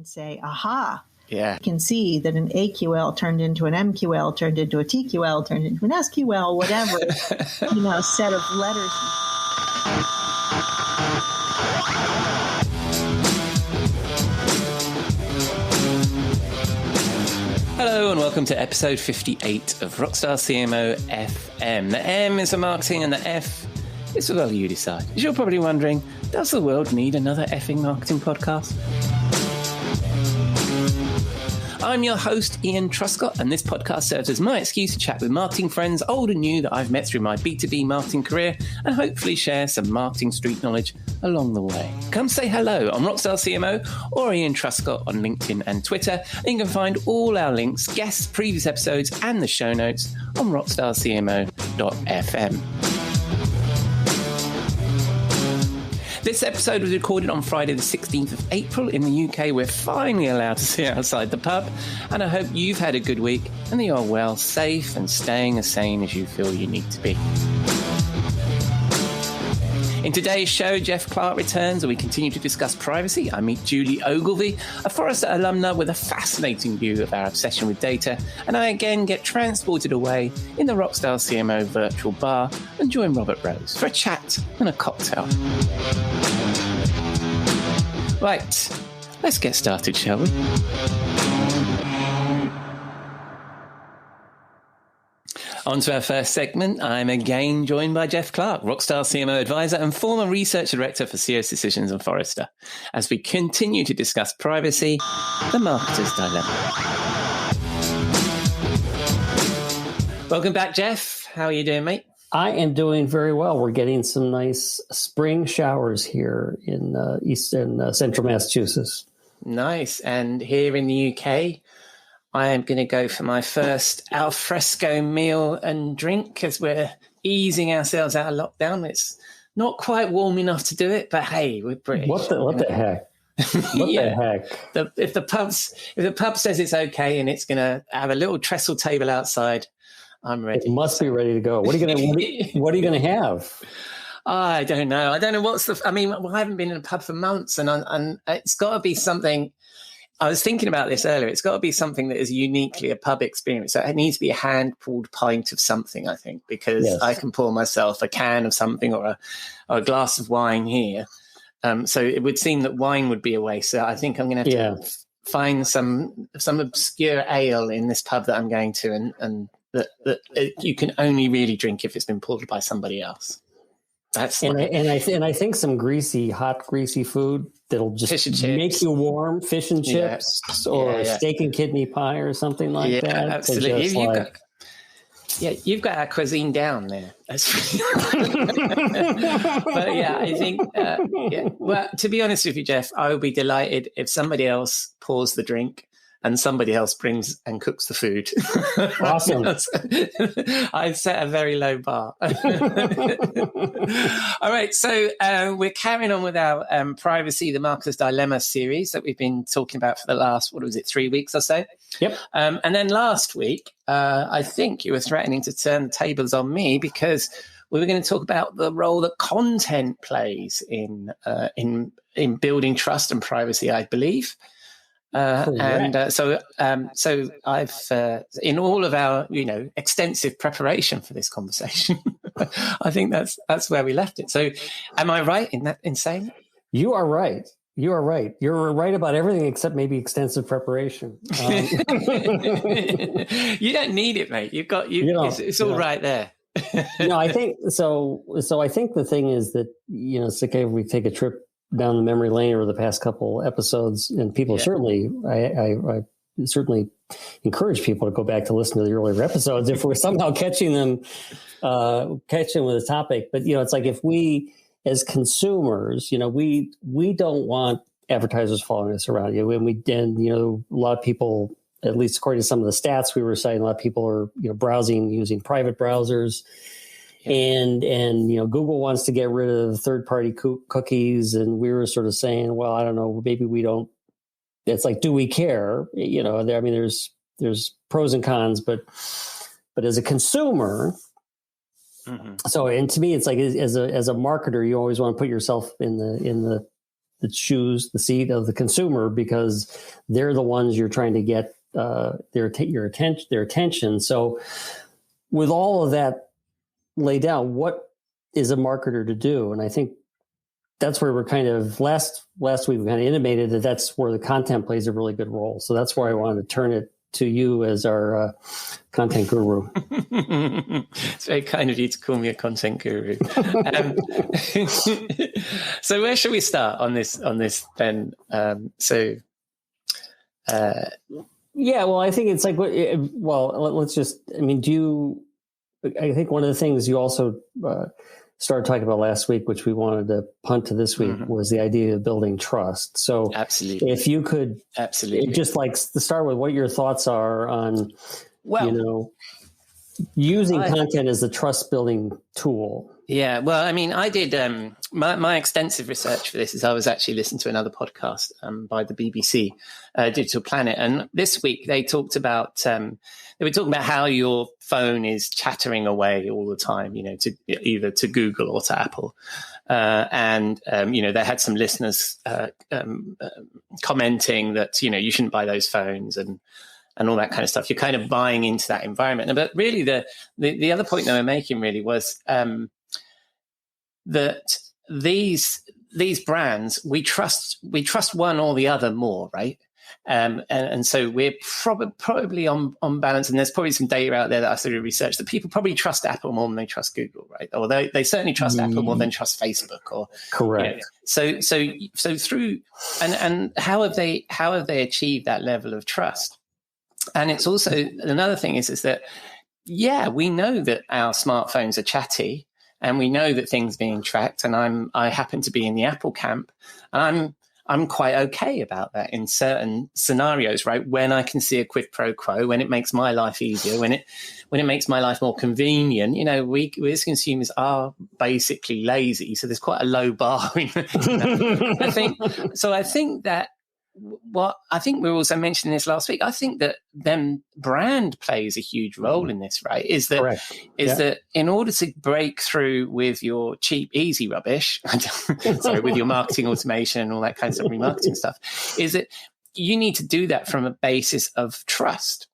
and say, aha, yeah, you can see that an AQL turned into an MQL, turned into a TQL, turned into an SQL, whatever, set of letters. Hello and welcome to episode 58 of Rockstar CMO FM. The M is for marketing and the F is for, well, you decide. As you're probably wondering, does the world need another effing marketing podcast? I'm your host, Ian Truscott, and this podcast serves as my excuse to chat with marketing friends, old and new, that I've met through my B2B marketing career, and hopefully share some marketing street knowledge along the way. Come say hello on Rockstar CMO or Ian Truscott on LinkedIn and Twitter, and you can find all our links, guests, previous episodes, and the show notes on rockstarcmo.fm. This episode was recorded on Friday the 16th of April. In the UK, we're finally allowed to sit outside the pub, and I hope you've had a good week and that you're well, safe and staying as sane as you feel you need to be. In today's show, Jeff Clark returns and we continue to discuss privacy. I meet Julie Ogilvie, a Forrester alumna with a fascinating view of our obsession with data, and I again get transported away in the Rockstar CMO virtual bar and join Robert Rose for a chat and a cocktail. Right, let's get started, shall we? On to our first segment. I'm again joined by Jeff Clark, Rockstar CMO advisor and former research director for Serious Decisions and Forrester, as we continue to discuss privacy, the marketer's dilemma. Welcome back, Jeff. How are you doing, mate? I am doing very well. We're getting some nice spring showers here in central Massachusetts. Nice. And here in the UK, I am going to go for my first al fresco meal and drink as we're easing ourselves out of lockdown. It's not quite warm enough to do it, but hey, we're British. What the heck? What the heck? If the pub says it's okay and it's going to have a little trestle table outside, I'm ready. It must be ready to go. What are you going to have? I don't know. I haven't been in a pub for months, and it's got to be something. I was thinking about this earlier. It's got to be something that is uniquely a pub experience. So it needs to be a hand-pulled pint of something, I think, because yes. I can pour myself a can of something or a glass of wine here. So it would seem that wine would be a waste. So I think I'm going to have to find some obscure ale in this pub that I'm going to, and that you can only really drink if it's been poured by somebody else. I think some hot greasy food that'll just make you warm, fish and chips, or steak and kidney pie or something like that. Absolutely. You've got our cuisine down there. But I think, well, to be honest with you, Jeff, I would be delighted if somebody else pours the drink and somebody else brings and cooks the food. Awesome. I set a very low bar. All right, so we're carrying on with our Privacy, the Marketer's Dilemma series that we've been talking about for the last, 3 weeks or so? Yep. And then last week, I think you were threatening to turn the tables on me because we were going to talk about the role that content plays in building trust and privacy, I believe. So I've in all of our extensive preparation for this conversation, I think that's where we left it. So, am I right in saying that? You are right. You're right about everything except maybe extensive preparation. You don't need it, mate. You've got it's all right there. I think so. I think the thing is that it's okay if we take a trip down the memory lane over the past couple episodes, and people certainly, I certainly encourage people to go back to listen to the earlier episodes if we're somehow catching them with a topic. But it's like if we, as consumers, we don't want advertisers following us around. A lot of people, at least according to some of the stats we were citing, a lot of people are browsing using private browsers. And Google wants to get rid of third-party cookies, and we were sort of saying, well, I don't know, maybe we don't. It's like, do we care? There's pros and cons, but as a consumer, So, and to me, it's like as a marketer, you always want to put yourself in the shoes, the seat of the consumer, because they're the ones you're trying to get their attention. So with all of that laid down, what is a marketer to do? And I think that's where we're kind of last week we kind of intimated that that's where the content plays a really good role. So that's where I wanted to turn it to you as our content guru. It's very kind of you to call me a content guru. So where should we start on this then? Yeah, well, I think it's like, let's just, I mean, I think one of the things you also started talking about last week, which we wanted to punt to this week, was the idea of building trust. So absolutely, if you could just like to start with what your thoughts are on, using content as a trust building tool. Yeah, well, I mean, I did my extensive research for this is I was actually listening to another podcast by the BBC, Digital Planet, and this week they talked about they were talking about how your phone is chattering away all the time, to either to Google or to Apple, and they had some listeners commenting that you shouldn't buy those phones and all that kind of stuff. You're kind of buying into that environment, but really the other point they were making really was that these brands, we trust one or the other more, right? And so we're probably on balance, and there's probably some data out there that I sort of researched that people probably trust Apple more than they trust Google, right? Or they certainly trust Apple more than trust Facebook, or correct. So through and how have they achieved that level of trust? And it's also another thing is that we know that our smartphones are chatty. And we know that things being tracked, and I happen to be in the Apple camp, and I'm quite okay about that in certain scenarios, right? When I can see a quid pro quo, when it makes my life easier, when it makes my life more convenient. We as consumers are basically lazy, so there's quite a low bar. I think that. What I think we were also mentioning this last week, I think that then brand plays a huge role in this, right? Is that in order to break through with your cheap, easy rubbish, with your marketing automation and all that kind of stuff, remarketing stuff, is that you need to do that from a basis of trust.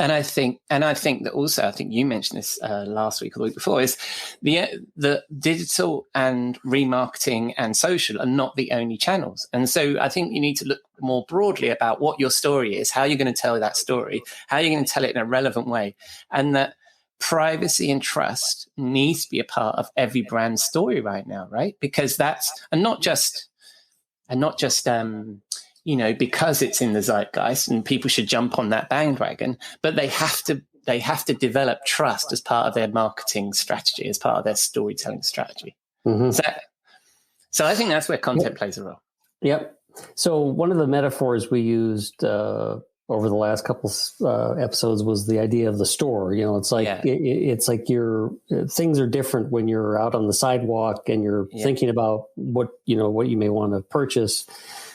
And I think that also, I think you mentioned this last week or the week before, is the digital and remarketing and social are not the only channels. And so I think you need to look more broadly about what your story is, how you're going to tell that story, how you're going to tell it in a relevant way, and that privacy and trust needs to be a part of every brand's story right now, right? Because that's not just because it's in the zeitgeist and people should jump on that bandwagon, but they have to develop trust as part of their marketing strategy, as part of their storytelling strategy. Mm-hmm. So I think that's where content plays a role. Yep. So one of the metaphors we used over the last couple episodes was the idea of the store. It's like it's like things are different when you're out on the sidewalk and you're thinking about what you may want to purchase.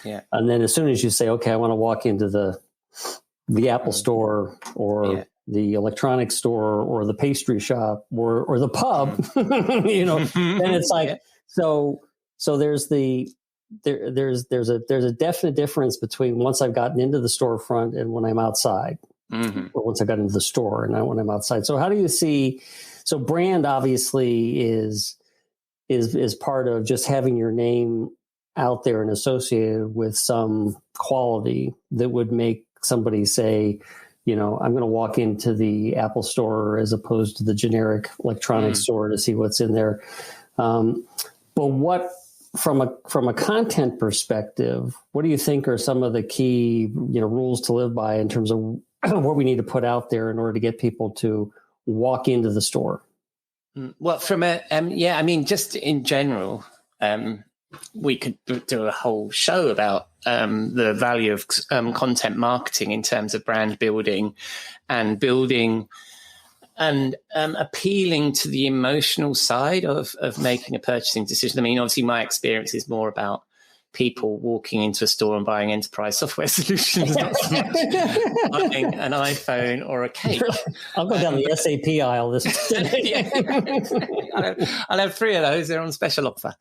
Yeah. And then as soon as you say, okay, I want to walk into the Apple store or the electronics store or the pastry shop or the pub, then it's like, so there's a definite difference between once I've gotten into the storefront and when I'm outside, or once I got into the store and not when I'm outside. So how do you see, so brand obviously is part of just having your name out there and associated with some quality that would make somebody say, I'm going to walk into the Apple store as opposed to the generic electronics store to see what's in there. But what, from a content perspective, what do you think are some of the key, rules to live by in terms of what we need to put out there in order to get people to walk into the store? Well, from just in general, we could do a whole show about the value of content marketing in terms of brand building and appealing to the emotional side of making a purchasing decision. I mean, obviously my experience is more about people walking into a store and buying enterprise software solutions, not so much buying an iPhone or a cake. I'll go down the SAP aisle this yeah. I'll have 3 of those. They're on special offer.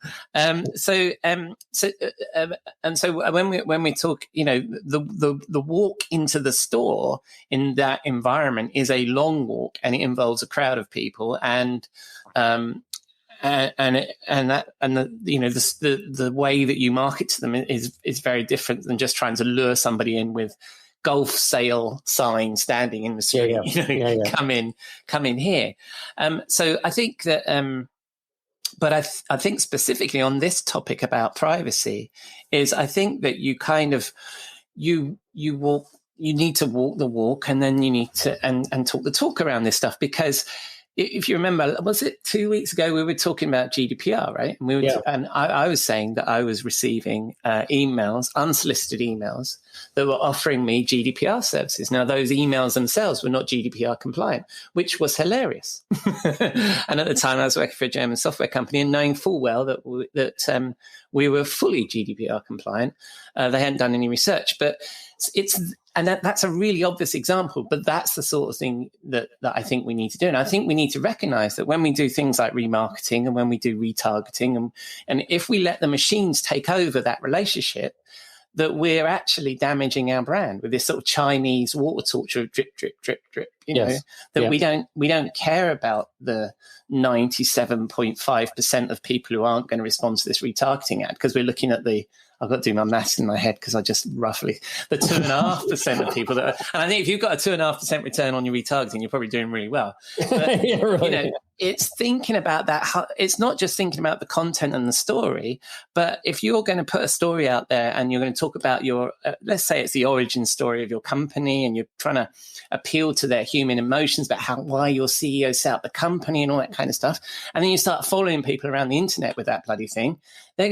So when we talk, the walk into the store in that environment is a long walk, and it involves a crowd of people, and the way that you market to them is very different than just trying to lure somebody in with golf sale sign standing in the street. Come in here. So I think that, but I think specifically on this topic about privacy is, I think that you kind of you need to walk the walk, and then you need to and talk the talk around this stuff, because if you remember, was it 2 weeks ago, we were talking about GDPR, right? And and I was saying that I was receiving emails, unsolicited emails, that were offering me GDPR services. Now, those emails themselves were not GDPR compliant, which was hilarious. And at the time, I was working for a German software company, and knowing full well that we were fully GDPR compliant. They hadn't done any research, but that's a really obvious example, but that's the sort of thing that I think we need to do. And I think we need to recognize that when we do things like remarketing and when we do retargeting, and if we let the machines take over that relationship, that we're actually damaging our brand with this sort of Chinese water torture of drip, drip, drip, drip, we don't care about the 97.5% of people who aren't going to respond to this retargeting ad, because we're looking at I've got to do my maths in my head because I just roughly the 2.5% of people and I think if you've got a 2.5% return on your retargeting, you're probably doing really well. But, it's thinking about that. It's not just thinking about the content and the story, but if you're going to put a story out there and you're going to talk about your, let's say it's the origin story of your company, and you're trying to appeal to their human emotions about why your CEO set up the company and all that kind of stuff, and then you start following people around the internet with that bloody thing, they're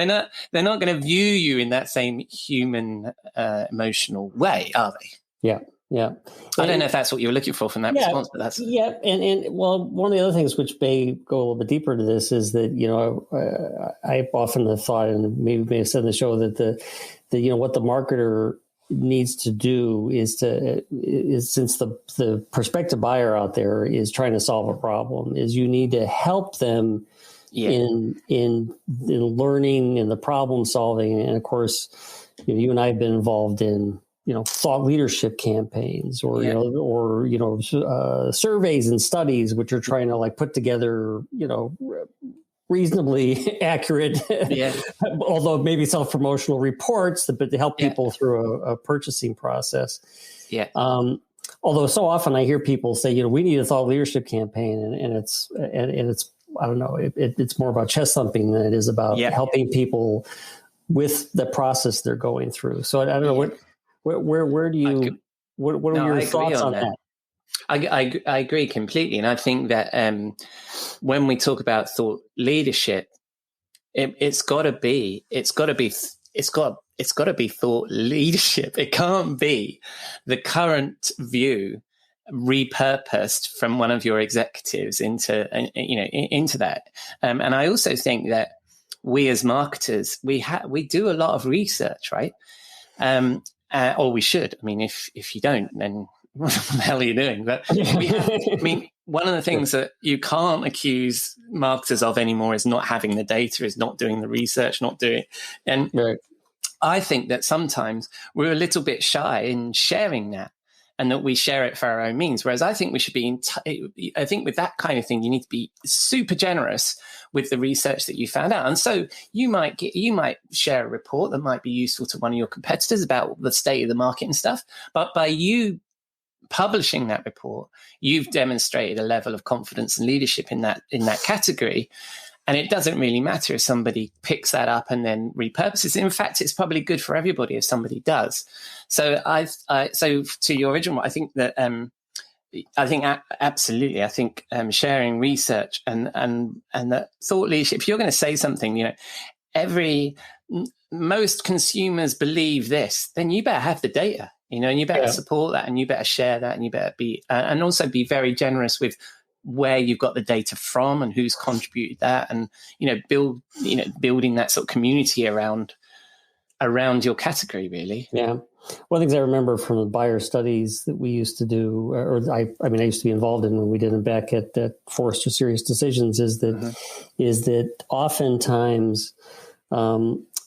not going to view you in that same human emotional way, are they? Yeah. I don't know if that's what you were looking for from that response, but that's and well, one of the other things which may go a little bit deeper into this is that I often have thought, and maybe may have said in the show, that the what the marketer needs to do is since the prospective buyer out there is trying to solve a problem, is you need to help them in learning and the problem solving, and of course, you and I have been involved in thought leadership campaigns or surveys and studies which are trying to put together reasonably accurate, although maybe self-promotional reports, but to help people through a purchasing process. Although so often I hear people say, we need a thought leadership campaign, and it's I don't know, it's more about chest thumping than it is about helping people with the process they're going through. So I don't know where do you what are your thoughts on that? I agree completely, and I think that when we talk about thought leadership, it's got to be thought leadership. It can't be the current view repurposed from one of your executives into that. And I also think that we as marketers, we do a lot of research, right? Or we should. I mean, if you don't, then what the hell are you doing? But one of the things that you can't accuse marketers of anymore is not having the data, is not doing the research, not doing. And I think that sometimes we're a little bit shy in sharing that, and that we share it for our own means. Whereas I think we should be, I think with that kind of thing, you need to be super generous with the research that you found out. And so you might share a report that might be useful to one of your competitors about the state of the market and stuff. But by you publishing that report, you've demonstrated a level of confidence and leadership in that category. And it doesn't really matter if somebody picks that up and then repurposes it. In fact, it's probably good for everybody if somebody does. So so to your original, I think that absolutely. I think sharing research and that thought leadership. If you're going to say something, most consumers believe this, then you better have the data, and you better support that, and you better share that, and you better be and also be very generous with where you've got the data from and who's contributed that, and building that sort of community around your category, really. Yeah. One of the things I remember from the buyer studies that we used to do, I used to be involved in when we did them back at Forrester Serious Decisions, is that oftentimes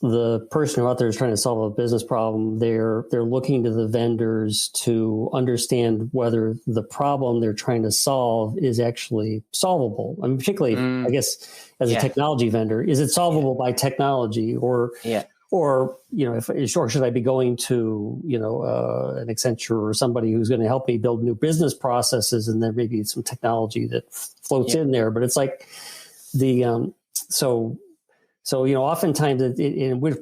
the person who out there is trying to solve a business problem, they're looking to the vendors to understand whether the problem they're trying to solve is actually solvable. I mean, particularly, I guess, as a technology vendor, is it solvable by technology, or or should I be going to, an Accenture or somebody who's going to help me build new business processes, and then maybe some technology that floats in there. But it's like oftentimes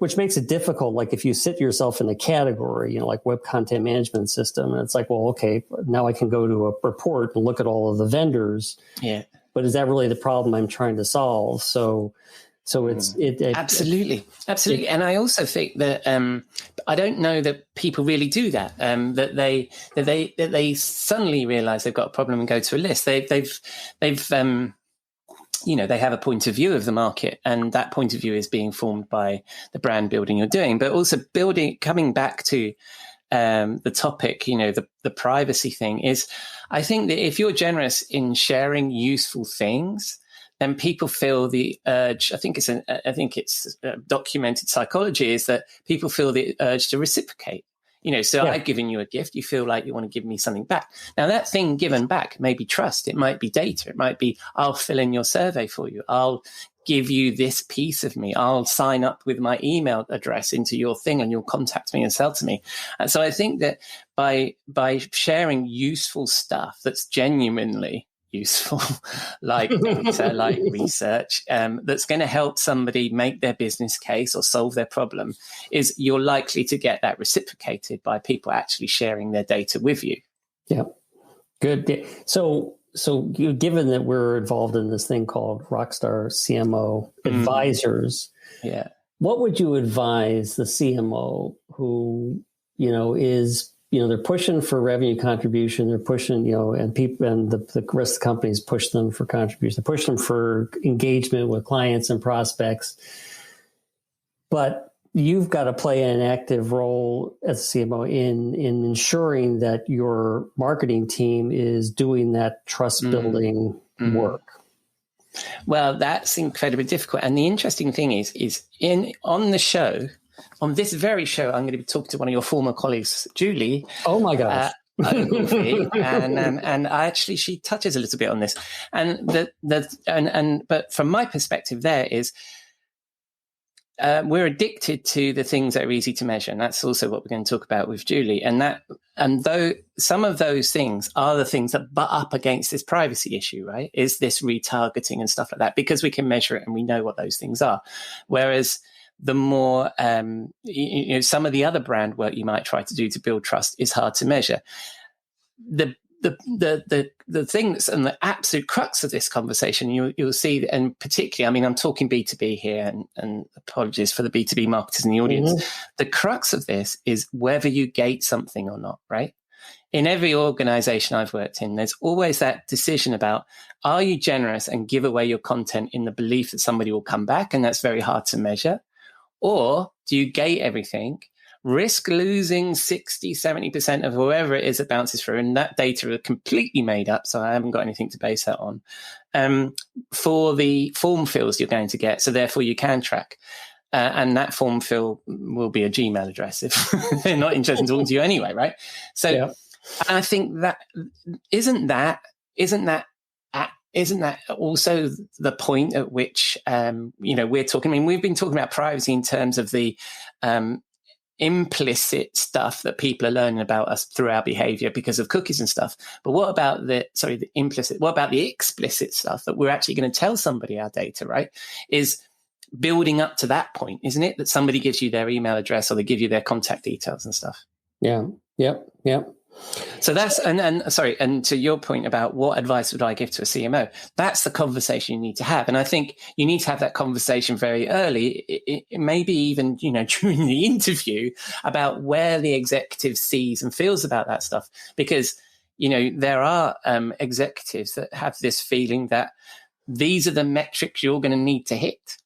which makes it difficult. Like if you sit yourself in a category, like web content management system, and it's like, well, okay, now I can go to a report and look at all of the vendors. Yeah. But is that really the problem I'm trying to solve? So absolutely. And I also think that I don't know that people really do that. That they suddenly realize they've got a problem and go to a list. They have a point of view of the market, and that point of view is being formed by the brand building you're doing, but also coming back to the topic, the privacy thing is, I think that if you're generous in sharing useful things, then people feel the urge. I think it's documented psychology is that people feel the urge to reciprocate. I've given you a gift. You feel like you want to give me something back. Now, that thing given back may be trust. It might be data. It might be, I'll fill in your survey for you. I'll give you this piece of me. I'll sign up with my email address into your thing, and you'll contact me and sell to me. And so I think that by sharing useful stuff that's genuinely useful, like data, like research, that's going to help somebody make their business case or solve their problem, is you're likely to get that reciprocated by people actually sharing their data with you. Yeah. Good. So given that we're involved in this thing called Rockstar CMO advisors, what would you advise the CMO who, is, they're pushing for revenue contribution, they're pushing, and people, and the rest of the companies push them for contribution, they push them for engagement with clients and prospects. But you've got to play an active role as a CMO in ensuring that your marketing team is doing that trust building work. Well, that's incredibly difficult. And the interesting thing is on the show, on this very show, I'm going to be talking to one of your former colleagues, Julie. Oh my gosh. Ogilvie, and actually she touches a little bit on this. And but from my perspective, there is we're addicted to the things that are easy to measure, and that's also what we're going to talk about with Julie. And though some of those things are the things that butt up against this privacy issue, right? Is this retargeting and stuff like that, because we can measure it and we know what those things are. Whereas the more, some of the other brand work you might try to do to build trust is hard to measure. The thing that's and the absolute crux of this conversation, you'll see, and particularly, I'm talking B2B here, and apologies for the B2B marketers in the audience. Mm-hmm. The crux of this is whether you gate something or not, right? In every organization I've worked in, there's always that decision about, are you generous and give away your content in the belief that somebody will come back? And that's very hard to measure. Or do you gate everything, risk losing 60, 70% of whoever it is that bounces through, and that data are completely made up, so I haven't got anything to base that on, for the form fills you're going to get, so therefore you can track. And that form fill will be a Gmail address if they're not interested in talking to you anyway, right? So I think that isn't that also the point at which, we're talking, we've been talking about privacy in terms of the implicit stuff that people are learning about us through our behavior because of cookies and stuff. But what about the explicit stuff that we're actually going to tell somebody our data, right? Is building up to that point, isn't it? That somebody gives you their email address or they give you their contact details and stuff. Yeah. Yep. So that's, and to your point about what advice would I give to a CMO, that's the conversation you need to have. And I think you need to have that conversation very early, maybe even, during the interview, about where the executive sees and feels about that stuff. Because, there are executives that have this feeling that these are the metrics you're going to need to hit.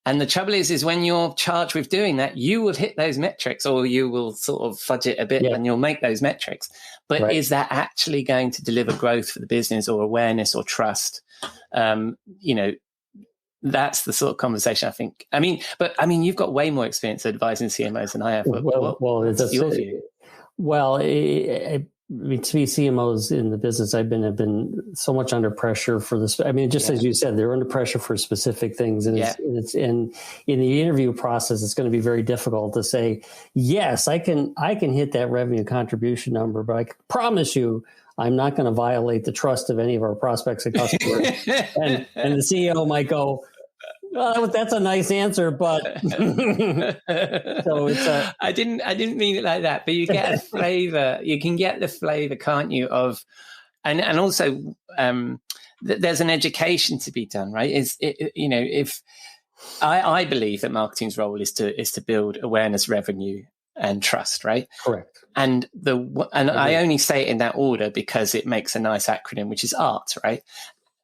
And the trouble is when you're charged with doing that, you will hit those metrics, or you will sort of fudge it a bit and you'll make those metrics. But is that actually going to deliver growth for the business, or awareness, or trust? That's the sort of conversation, I think. You've got way more experience advising CMOs than I have. What's your view? Well, to be CMOs in the business, have been so much under pressure for this. As you said, they're under pressure for specific things, and it's in the interview process, it's going to be very difficult to say, yes, I can hit that revenue contribution number, but I can promise you, I'm not going to violate the trust of any of our prospects and customers. and the CEO might go, well, that's a nice answer, but so it's I didn't mean it like that, but you get a flavor. You can get the flavor, can't you? Of and also there's an education to be done, right? If I believe that marketing's role is to build awareness, revenue, and trust, right? Correct. And I only say it in that order because it makes a nice acronym, which is ART, right?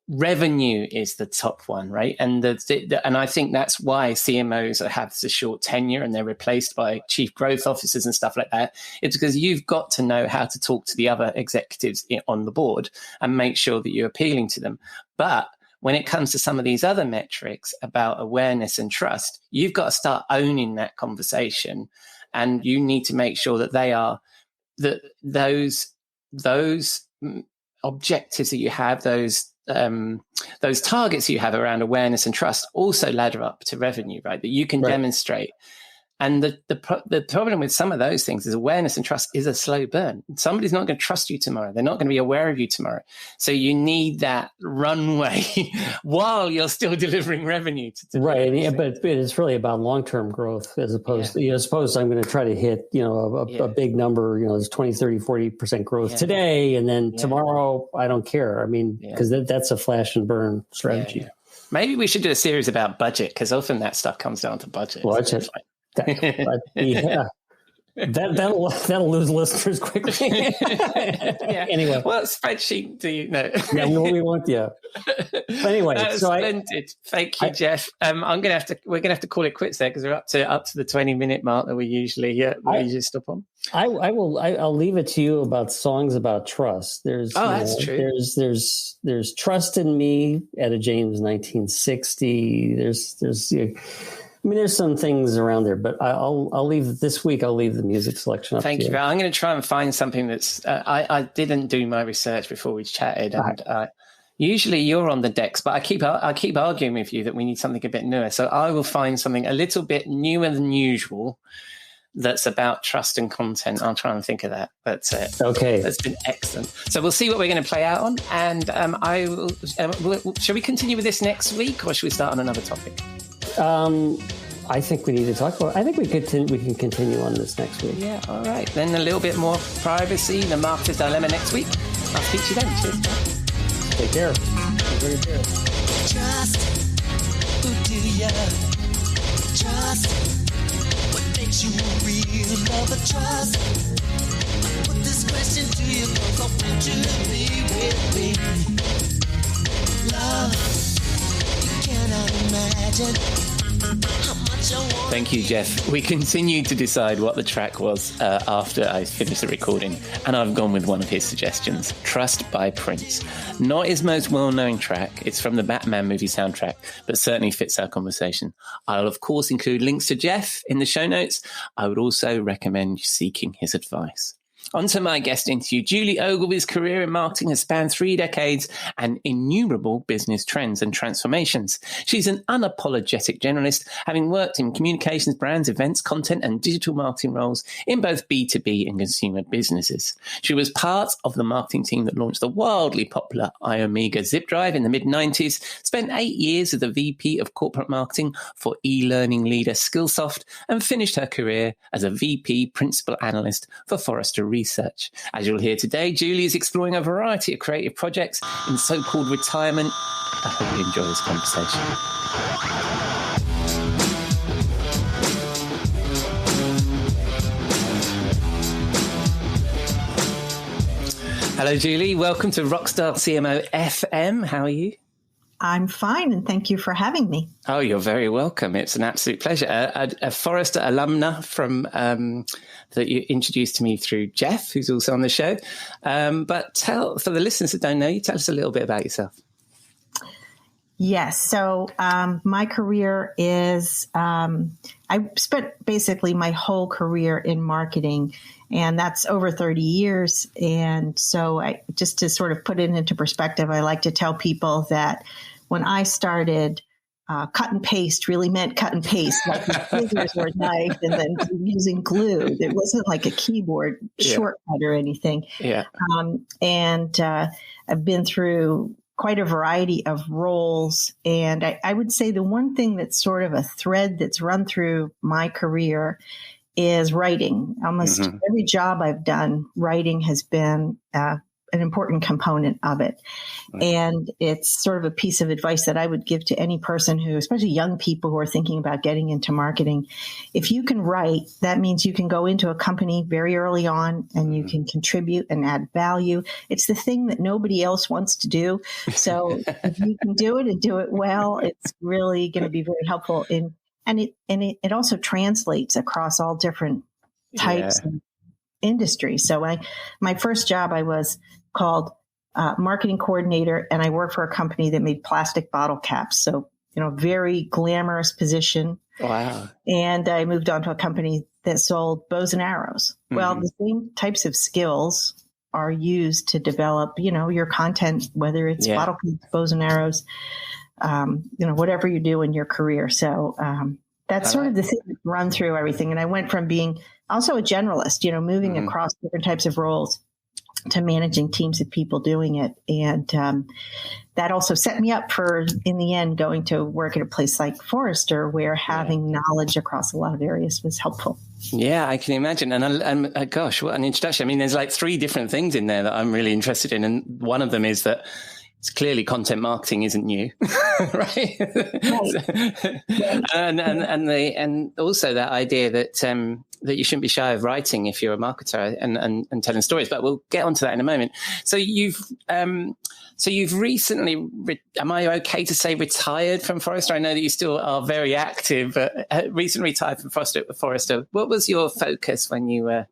Revenue is the top one, right? And and I think that's why CMOs have a short tenure and they're replaced by chief growth officers and stuff like that. It's because you've got to know how to talk to the other executives on the board and make sure that you're appealing to them. But when it comes to some of these other metrics about awareness and trust, you've got to start owning that conversation, and you need to make sure that they are those objectives that you have, those targets you have around awareness and trust also ladder up to revenue, right? That you can demonstrate. And the problem with some of those things is awareness and trust is a slow burn. Somebody's not going to trust you tomorrow. They're not going to be aware of you tomorrow. So you need that runway while you're still delivering revenue. Right. But it's really about long-term growth as opposed to, suppose I'm going to try to hit, a big number, there's 20, 30, 40% growth today. And then tomorrow, I don't care. Because that's a flash and burn strategy. Yeah. Maybe we should do a series about budget, because often that stuff comes down to budget. That'll lose listeners quickly. Anyway, what spreadsheet do you know? We want. But anyway, that's splendid. Thank you, Jeff. We're gonna have to call it quits there, because we're up to the 20-minute mark that we usually stop on. I'll leave it to you about songs about trust. That's true. There's Trust in Me, Etta James, 1960. There's some things around there, but I'll leave this week. I'll leave the music selection up. Thank you. I'm going to try and find something that's. I didn't do my research before we chatted, and usually you're on the decks, but I keep arguing with you that we need something a bit newer. So I will find something a little bit newer than usual that's about trust and content. I'll try and think of that. That's it. Okay, that's been excellent. So we'll see what we're going to play out on, and I will. Shall we continue with this next week, or should we start on another topic? I think we need to talk about. I think we can continue on this next week. Yeah, all right. Then a little bit more privacy, the marketer's dilemma next week. I'll speak to you then. Cheers. Take care. Trust, who do you trust? What makes you real love a trust? I put this question to you because I want you to be with me. Love, you cannot imagine. Thank you, Jeff. We continued to decide what the track was after I finished the recording, and I've gone with one of his suggestions, Trust by Prince. Not his most well-known track. It's from the Batman movie soundtrack, but certainly fits our conversation. I'll, of course, include links to Jeff in the show notes. I would also recommend seeking his advice. On to my guest interview. Julie Ogilvie's career in marketing has spanned 3 decades and innumerable business trends and transformations. She's an unapologetic generalist, having worked in communications, brands, events, content, and digital marketing roles in both B2B and consumer businesses. She was part of the marketing team that launched the wildly popular Iomega Zip Drive in the mid-90s, spent 8 years as the VP of corporate marketing for e-learning leader SkillSoft, and finished her career as a VP principal analyst for Forrester Research. As you'll hear today, Julie is exploring a variety of creative projects in so-called retirement. I hope you enjoy this conversation. Hello, Julie. Welcome to Rockstar CMO FM. How are you? I'm fine, and thank you for having me. Oh, you're very welcome. It's an absolute pleasure. A Forrester alumna from that you introduced to me through Jeff, who's also on the show. But for the listeners that don't know you, tell us a little bit about yourself. Yes. So my career is, I spent basically my whole career in marketing, and that's over 30 years. And so just to sort of put it into perspective, I like to tell people that when I started, cut and paste really meant cut and paste, like with scissors or a knife, and then using glue. It wasn't like a keyboard shortcut or anything. Yeah. And I've been through quite a variety of roles. And I would say the one thing that's sort of a thread that's run through my career is writing. Almost every job I've done, writing has been an important component of it. And it's sort of a piece of advice that I would give to any person who, especially young people who are thinking about getting into marketing. If you can write, that means you can go into a company very early on and you can contribute and add value. It's the thing that nobody else wants to do. So if you can do it and do it well, it's really going to be very helpful. And it also translates across all different types of industries. So my first job, I was called marketing coordinator, and I worked for a company that made plastic bottle caps. So, very glamorous position. Wow. And I moved on to a company that sold bows and arrows. Well, the same types of skills are used to develop, your content, whether it's bottle caps, bows and arrows, whatever you do in your career. So that's sort of the thing that run through everything. And I went from being also a generalist, moving across different types of roles to managing teams of people doing it. And that also set me up for, in the end, going to work at a place like Forrester, where having knowledge across a lot of areas was helpful. Yeah, I can imagine. And gosh, what an introduction. I mean, there's like 3 different things in there that I'm really interested in. And one of them is that it's clearly content marketing isn't new, right? And also that idea that that you shouldn't be shy of writing if you're a marketer and telling stories. But we'll get onto that in a moment. So you've recently, am I okay to say retired from Forrester? I know that you still are very active, but recently retired from Forrester. What was your focus when you were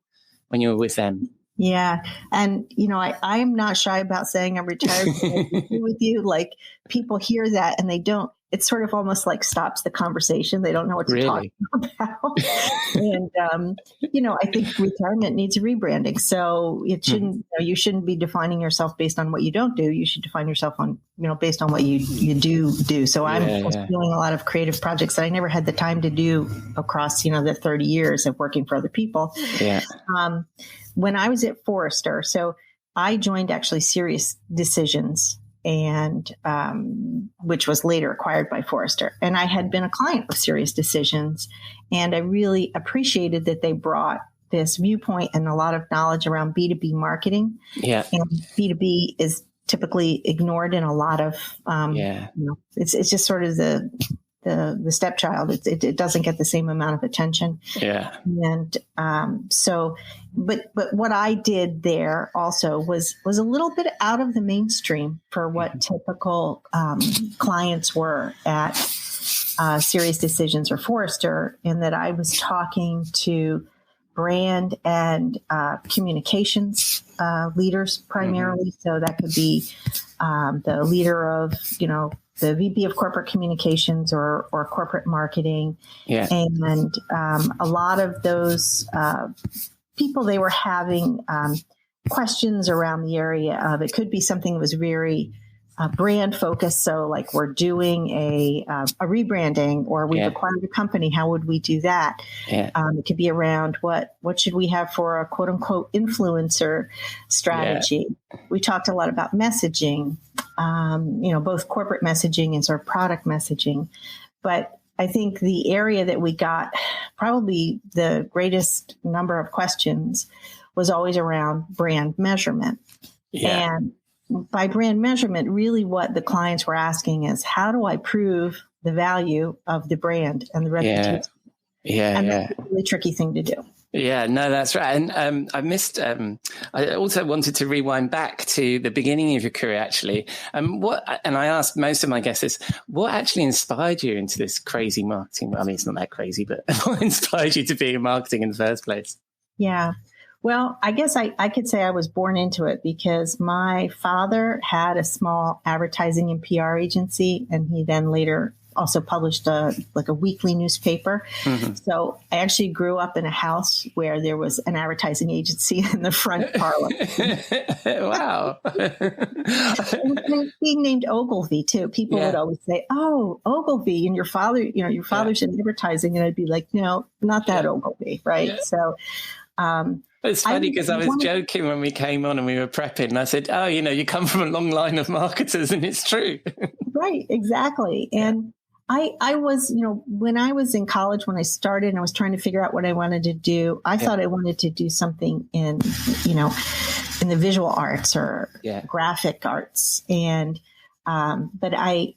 with them? Yeah. And, I am not shy about saying I'm retired. I agree with you. Like, people hear that and they don't, it sort of almost like stops the conversation. They don't know what to talk about. And, I think retirement needs rebranding. So it shouldn't, you shouldn't be defining yourself based on what you don't do. You should define yourself on, based on what you do. So I'm doing a lot of creative projects that I never had the time to do across, the 30 years of working for other people. Yeah. When I was at Forrester, so I joined actually Serious Decisions, and which was later acquired by Forrester. And I had been a client of Serious Decisions, and I really appreciated that they brought this viewpoint and a lot of knowledge around B2B marketing. Yeah. And B2B is typically ignored in a lot of, it's just sort of the stepchild. It doesn't get the same amount of attention. Yeah. And but what I did there also was a little bit out of the mainstream for what typical clients were at Serious Decisions or Forrester, in that I was talking to brand and communications leaders primarily. So that could be the leader of, the VP of corporate communications or corporate marketing. Yeah. And a lot of those people, they were having questions around the area of, it could be something that was very brand focused. So like, we're doing a rebranding, or we've acquired a company. How would we do that? Yeah. It could be around what should we have for a quote unquote influencer strategy? Yeah. We talked a lot about messaging, both corporate messaging and sort of product messaging. But I think the area that we got probably the greatest number of questions was always around brand measurement. Yeah. And by brand measurement, really what the clients were asking is, how do I prove the value of the brand and the reputation? Yeah. And that's a really tricky thing to do. Yeah, no, that's right. And I missed, I also wanted to rewind back to the beginning of your career, actually. And I asked most of my guests, what actually inspired you into this crazy marketing? I mean, it's not that crazy, but what inspired you to be in marketing in the first place? Yeah. Well, I guess I could say I was born into it because my father had a small advertising and PR agency, and he then later also published a weekly newspaper. Mm-hmm. So I actually grew up in a house where there was an advertising agency in the front parlor. Wow. Being named Ogilvie too. People would always say, "Oh, Ogilvie," and your father's in advertising, and I'd be like, "No, not that Ogilvie," right? Yeah. So. It's funny because I was joking when we came on and we were prepping, and I said, "Oh, you come from a long line of marketers," and it's true. Right, exactly. And I was, when I was in college, when I started and I was trying to figure out what I wanted to do, I thought I wanted to do something in the visual arts or graphic arts. And, but I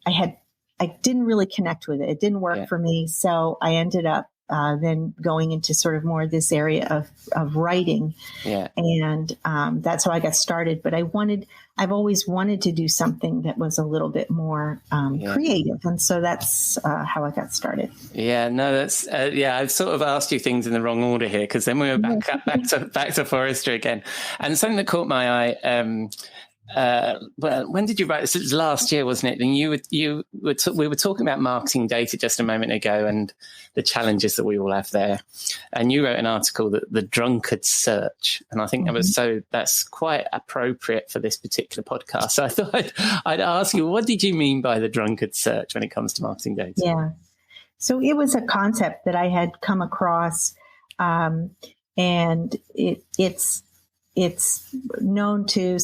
didn't really connect with it. It didn't work for me. So I ended up then going into sort of more this area of writing. Yeah. And that's how I got started. But I've always wanted to do something that was a little bit more creative. And so that's how I got started. Yeah, no, that's, I've sort of asked you things in the wrong order here, because then we were back to Forrester again. And something that caught my eye, well, when did you write this? It was last year, wasn't it? And we were talking about marketing data just a moment ago and the challenges that we all have there. And you wrote an article, that the drunkard search, and I think that's quite appropriate for this particular podcast. So I thought I'd ask you, what did you mean by the drunkard search when it comes to marketing data? Yeah, so it was a concept that I had come across, and it's known to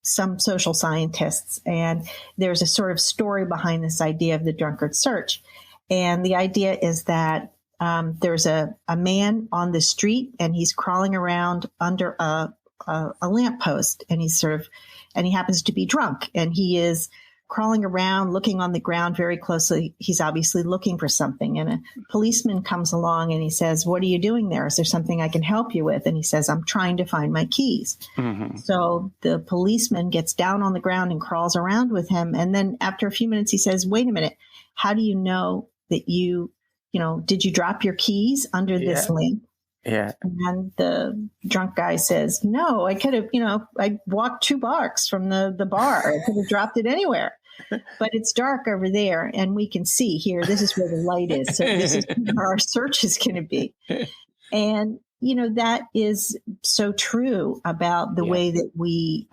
some social scientists, and there's a sort of story behind this idea of the drunkard search. And the idea is that there's a man on the street, and he's crawling around under a lamppost, and he happens to be drunk, and he is crawling around, looking on the ground very closely. He's obviously looking for something. And a policeman comes along and he says, "What are you doing there? Is there something I can help you with?" And he says, "I'm trying to find my keys." Mm-hmm. So the policeman gets down on the ground and crawls around with him. And then after a few minutes, he says, "Wait a minute. How do you know that did you drop your keys under this lamp?" Yeah. And the drunk guy says, "No, I could have, I walked 2 blocks from the bar. I could have dropped it anywhere. But it's dark over there, and we can see here. This is where the light is. So this is where our search is going to be." And, that is so true about the way that we,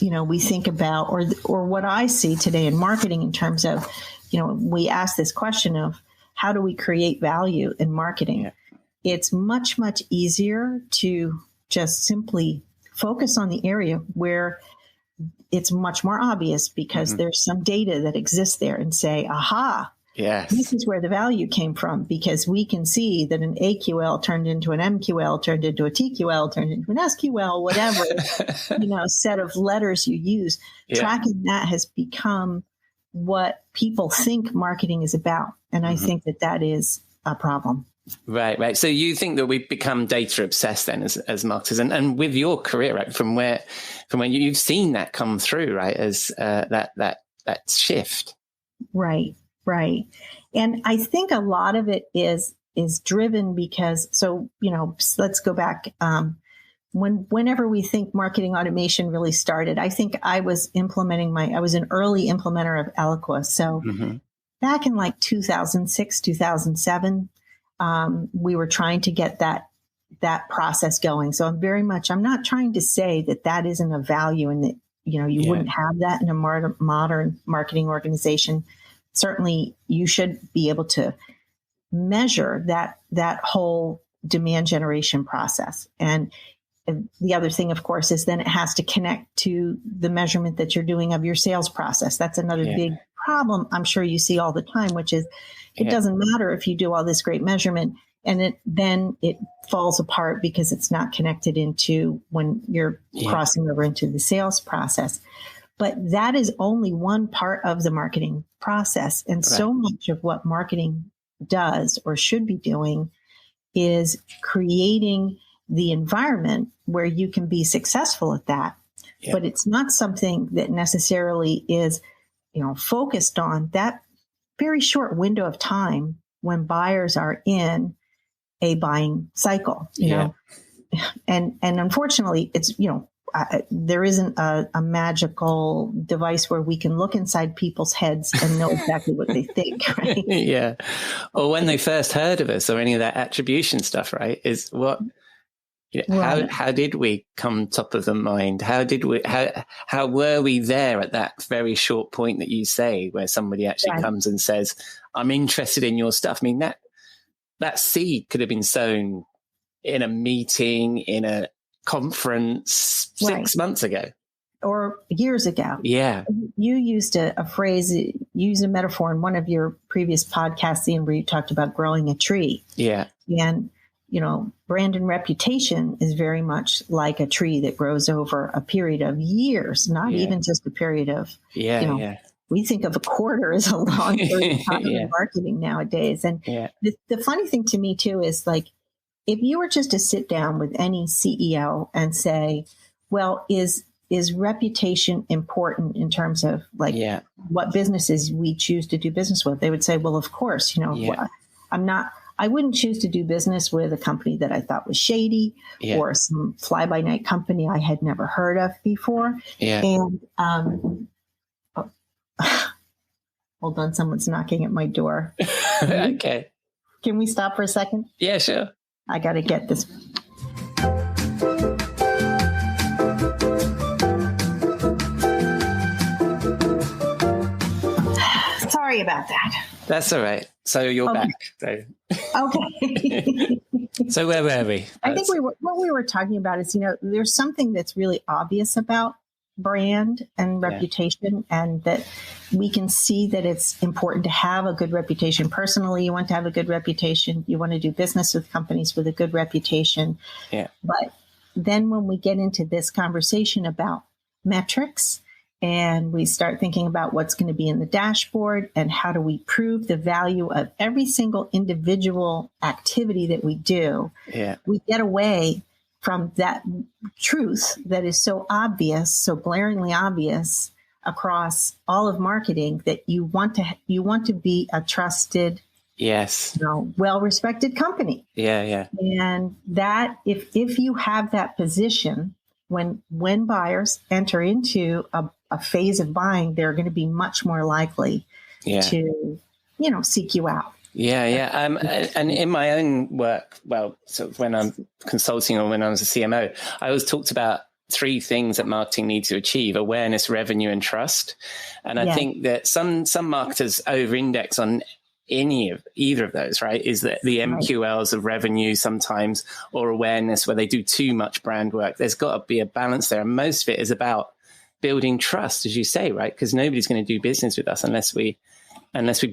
we think about, or what I see today in marketing in terms of, we ask this question of how do we create value in marketing? Yeah. It's much, much easier to just simply focus on the area where it's much more obvious, because there's some data that exists there, and say, "Aha, yes, this is where the value came from, because we can see that an AQL turned into an MQL, turned into a TQL, turned into an SQL, whatever, set of letters you use." Yeah. Tracking that has become what people think marketing is about. And I think that is a problem. Right. So you think that we've become data obsessed then as marketers, and with your career, right, from when you've seen that come through, right, as that shift. Right. And I think a lot of it is driven because, let's go back. Whenever we think marketing automation really started, I think I was I was an early implementer of Eloqua. So back in 2006, 2007, we were trying to get that process going. So I'm not trying to say that isn't a value, and that, you wouldn't have that in a modern marketing organization. Certainly you should be able to measure that whole demand generation process. And the other thing, of course, is then it has to connect to the measurement that you're doing of your sales process. That's another big problem I'm sure you see all the time, which is it doesn't matter if you do all this great measurement and then it falls apart because it's not connected into when you're crossing over into the sales process. But that is only one part of the marketing process. And so much of what marketing does or should be doing is creating the environment where you can be successful at that. Yeah. But it's not something that necessarily is, focused on that very short window of time when buyers are in a buying cycle, you know. And unfortunately, it's, there isn't a magical device where we can look inside people's heads and know exactly what they think, right? Yeah. Or when they first heard of us or any of that attribution stuff, right? Is what, right. How did we come top of the mind? How were we there at that very short point that you say, where somebody actually comes and says, I'm interested in your stuff? I mean, that seed could have been sown in a meeting, in a conference 6 months ago. Or years ago. Yeah. You used a phrase, used a metaphor in one of your previous podcasts, Ian, where you talked about growing a tree. Yeah. And, brand and reputation is very much like a tree that grows over a period of years, not even just a period of, we think of a quarter as a long period of time in marketing nowadays. And the funny thing to me too is, like, if you were just to sit down with any CEO and say, well, is reputation important in terms of what businesses we choose to do business with? They would say, well, of course, I wouldn't choose to do business with a company that I thought was shady or some fly-by-night company I had never heard of before. Yeah. And hold on, someone's knocking at my door. Okay. Can we stop for a second? Yeah, sure. I got to get this. Sorry about that. That's all right. So you're back. So. Okay. So where were we? I think what we were talking about is, there's something that's really obvious about brand and reputation, and that we can see that it's important to have a good reputation. Personally, you want to have a good reputation. You want to do business with companies with a good reputation. Yeah. But then when we get into this conversation about metrics, and we start thinking about what's going to be in the dashboard and how do we prove the value of every single individual activity that we do, we get away from that truth that is so obvious, so glaringly obvious across all of marketing, that you want to be a trusted, well-respected company. Yeah. And that if you have that position, when buyers enter into a phase of buying, they're going to be much more likely to, seek you out. Yeah. And in my own work, sort of when I'm consulting or when I was a CMO, I always talked about 3 things that marketing needs to achieve: awareness, revenue, and trust. And I think that some marketers over-index on either of those, right? Is that the MQLs of revenue sometimes, or awareness, where they do too much brand work. There's got to be a balance there. And most of it is about building trust, as you say, right? Because nobody's going to do business with us unless we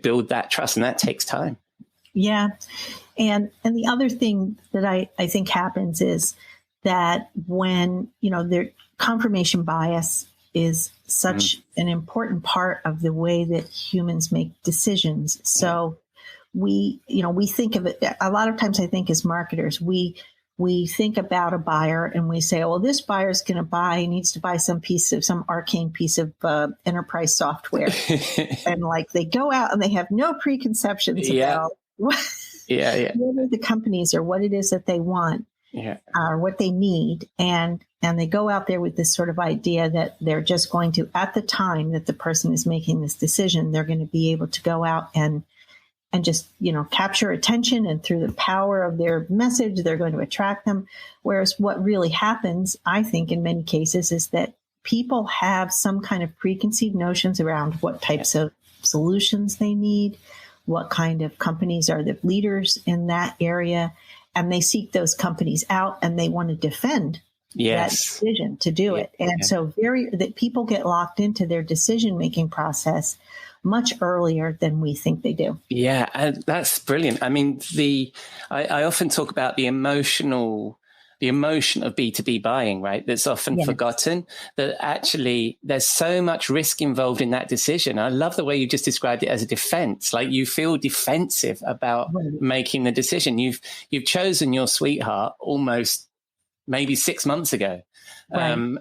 build that trust, and that takes time. Yeah. And the other thing that I think happens is that when, their confirmation bias is such an important part of the way that humans make decisions. So we think of it a lot of times. I think as marketers, we think about a buyer and we say, well, this buyer is going to needs to buy some arcane piece of enterprise software. And they go out and they have no preconceptions about what the companies or what it is that they want or what they need. And they go out there with this sort of idea that they're just going to, at the time that the person is making this decision, they're going to be able to go out and just, capture attention, and through the power of their message, they're going to attract them. Whereas what really happens, I think, in many cases, is that people have some kind of preconceived notions around what types of solutions they need, what kind of companies are the leaders in that area, and they seek those companies out and they want to defend that decision to do it. And so that people get locked into their decision-making process much earlier than we think they do. Yeah, that's brilliant. I mean, I often talk about the emotional the emotion of B2B buying, right? That's often forgotten, that actually there's so much risk involved in that decision. I love the way you just described it as a defense. Like you feel defensive about making the decision. You've chosen your sweetheart almost maybe 6 months ago.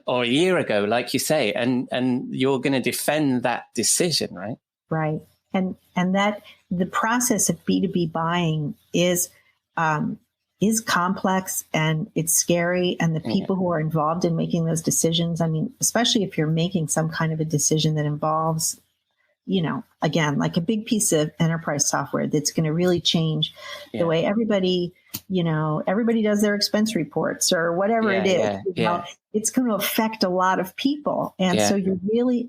Or a year ago, like you say, and you're going to defend that decision, right? Right. And that the process of B2B buying is complex and it's scary. And the people who are involved in making those decisions, I mean, especially if you're making some kind of a decision that involves, again, like a big piece of enterprise software that's going to really change the way everybody does their expense reports or whatever it is. It's going to affect a lot of people. And so you're really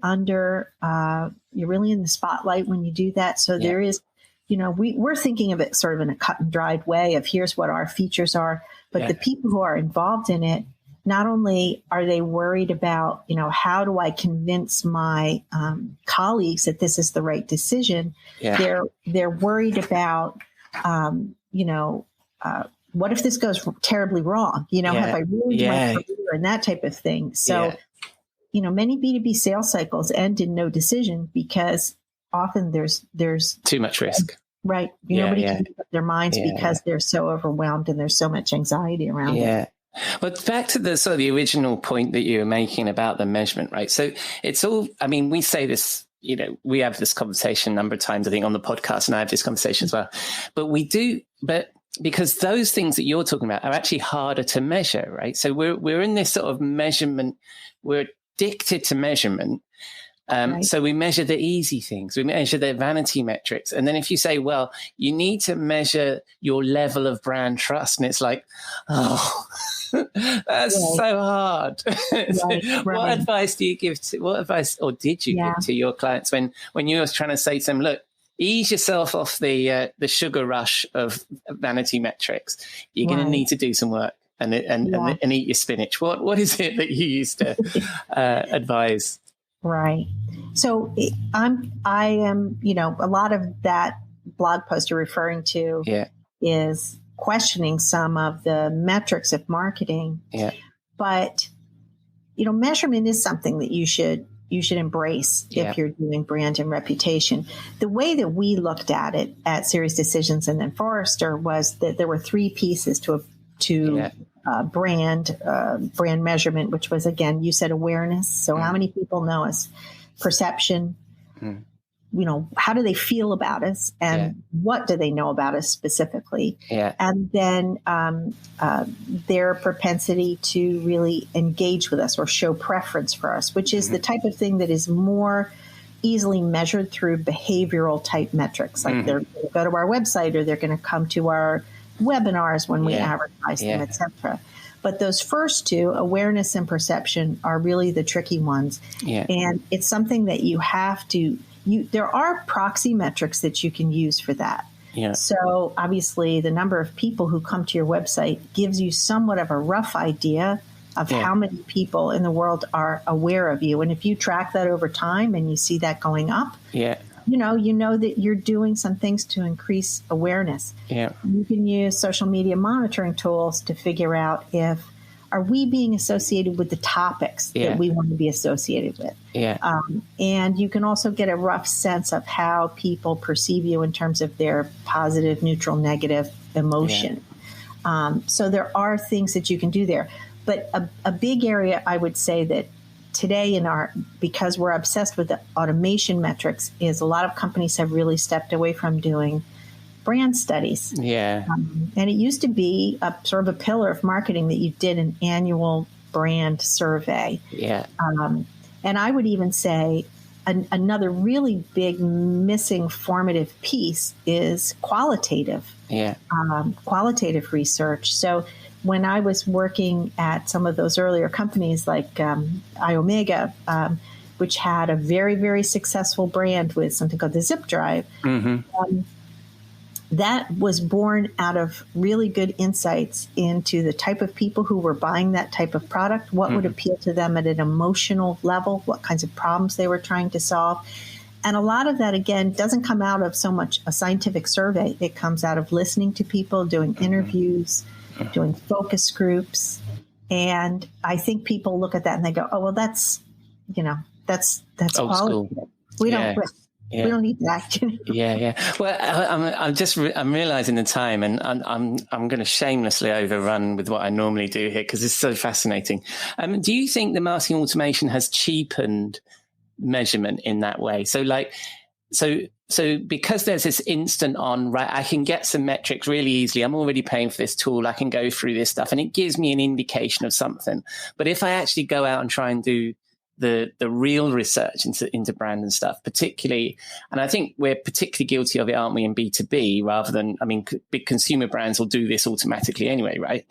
you're really in the spotlight when you do that. So there is, we're thinking of it sort of in a cut and dried way of here's what our features are, but the people who are involved in it, not only are they worried about, how do I convince my colleagues that this is the right decision? They're worried about, what if this goes terribly wrong? Have I ruined my career and that type of thing? So, many B2B sales cycles end in no decision because often there's too much risk. Right. Nobody can make up their minds because they're so overwhelmed and there's so much anxiety around it. But back to the original point that you were making about the measurement, right? So it's all, I mean, we say this, we have this conversation a number of times, I think, on the podcast, and I have this conversation as well. But because those things that you're talking about are actually harder to measure, right? So we're in this sort of measurement, we're addicted to measurement. So we measure the easy things. We measure the vanity metrics. And then if you say, well, you need to measure your level of brand trust, and it's like, that's so hard. What advice do you give or did you give to your clients when you were trying to say to them, look, ease yourself off the sugar rush of vanity metrics. You're going to need to do some work and eat your spinach. What is it that you used to advise? Right. So I am, a lot of that blog post you're referring to is questioning some of the metrics of marketing. Yeah. But, measurement is something that you should embrace if you're doing brand and reputation. The way that we looked at it at Series Decisions and then Forrester was that there were three pieces to brand measurement, which was, again, you said awareness. So how many people know us? Perception, how do they feel about us? And what do they know about us specifically? Yeah. And then their propensity to really engage with us or show preference for us, which is the type of thing that is more easily measured through behavioral type metrics. Like they're going to go to our website or they're going to come to our webinars when we advertise them, et cetera. But those first two, awareness and perception, are really the tricky ones. Yeah. And it's something that you have to, there are proxy metrics that you can use for that. Yeah. So obviously the number of people who come to your website gives you somewhat of a rough idea of how many people in the world are aware of you. And if you track that over time and you see that going up, you know that you're doing some things to increase awareness. Yeah. You can use social media monitoring tools to figure out are we being associated with the topics that we want to be associated with. Yeah. And you can also get a rough sense of how people perceive you in terms of their positive, neutral, negative emotion. Yeah. So there are things that you can do there. But a big area I would say that today because we're obsessed with the automation metrics, is a lot of companies have really stepped away from doing brand studies. Yeah. And it used to be a sort of a pillar of marketing that you did an annual brand survey. Yeah. And I would even say another really big missing formative piece is qualitative research. So when I was working at some of those earlier companies like Iomega, which had a very, very successful brand with something called the Zip Drive, that was born out of really good insights into the type of people who were buying that type of product, what would appeal to them at an emotional level, what kinds of problems they were trying to solve. And a lot of that, again, doesn't come out of so much a scientific survey. It comes out of listening to people, doing interviews, doing focus groups. And I think people look at that and they go, oh, well, that's old quality. school. We don't need that. Yeah. Well, I'm realizing the time, and I'm going to shamelessly overrun with what I normally do here because it's so fascinating. Do you think the marketing automation has cheapened measurement in that way? So because there's this instant on, right, I can get some metrics really easily. I'm already paying for this tool. I can go through this stuff and it gives me an indication of something. But if I actually go out and try and do the real research into brand and stuff, particularly, and I think we're particularly guilty of it, aren't we, in B2B rather than, big consumer brands will do this automatically anyway, right?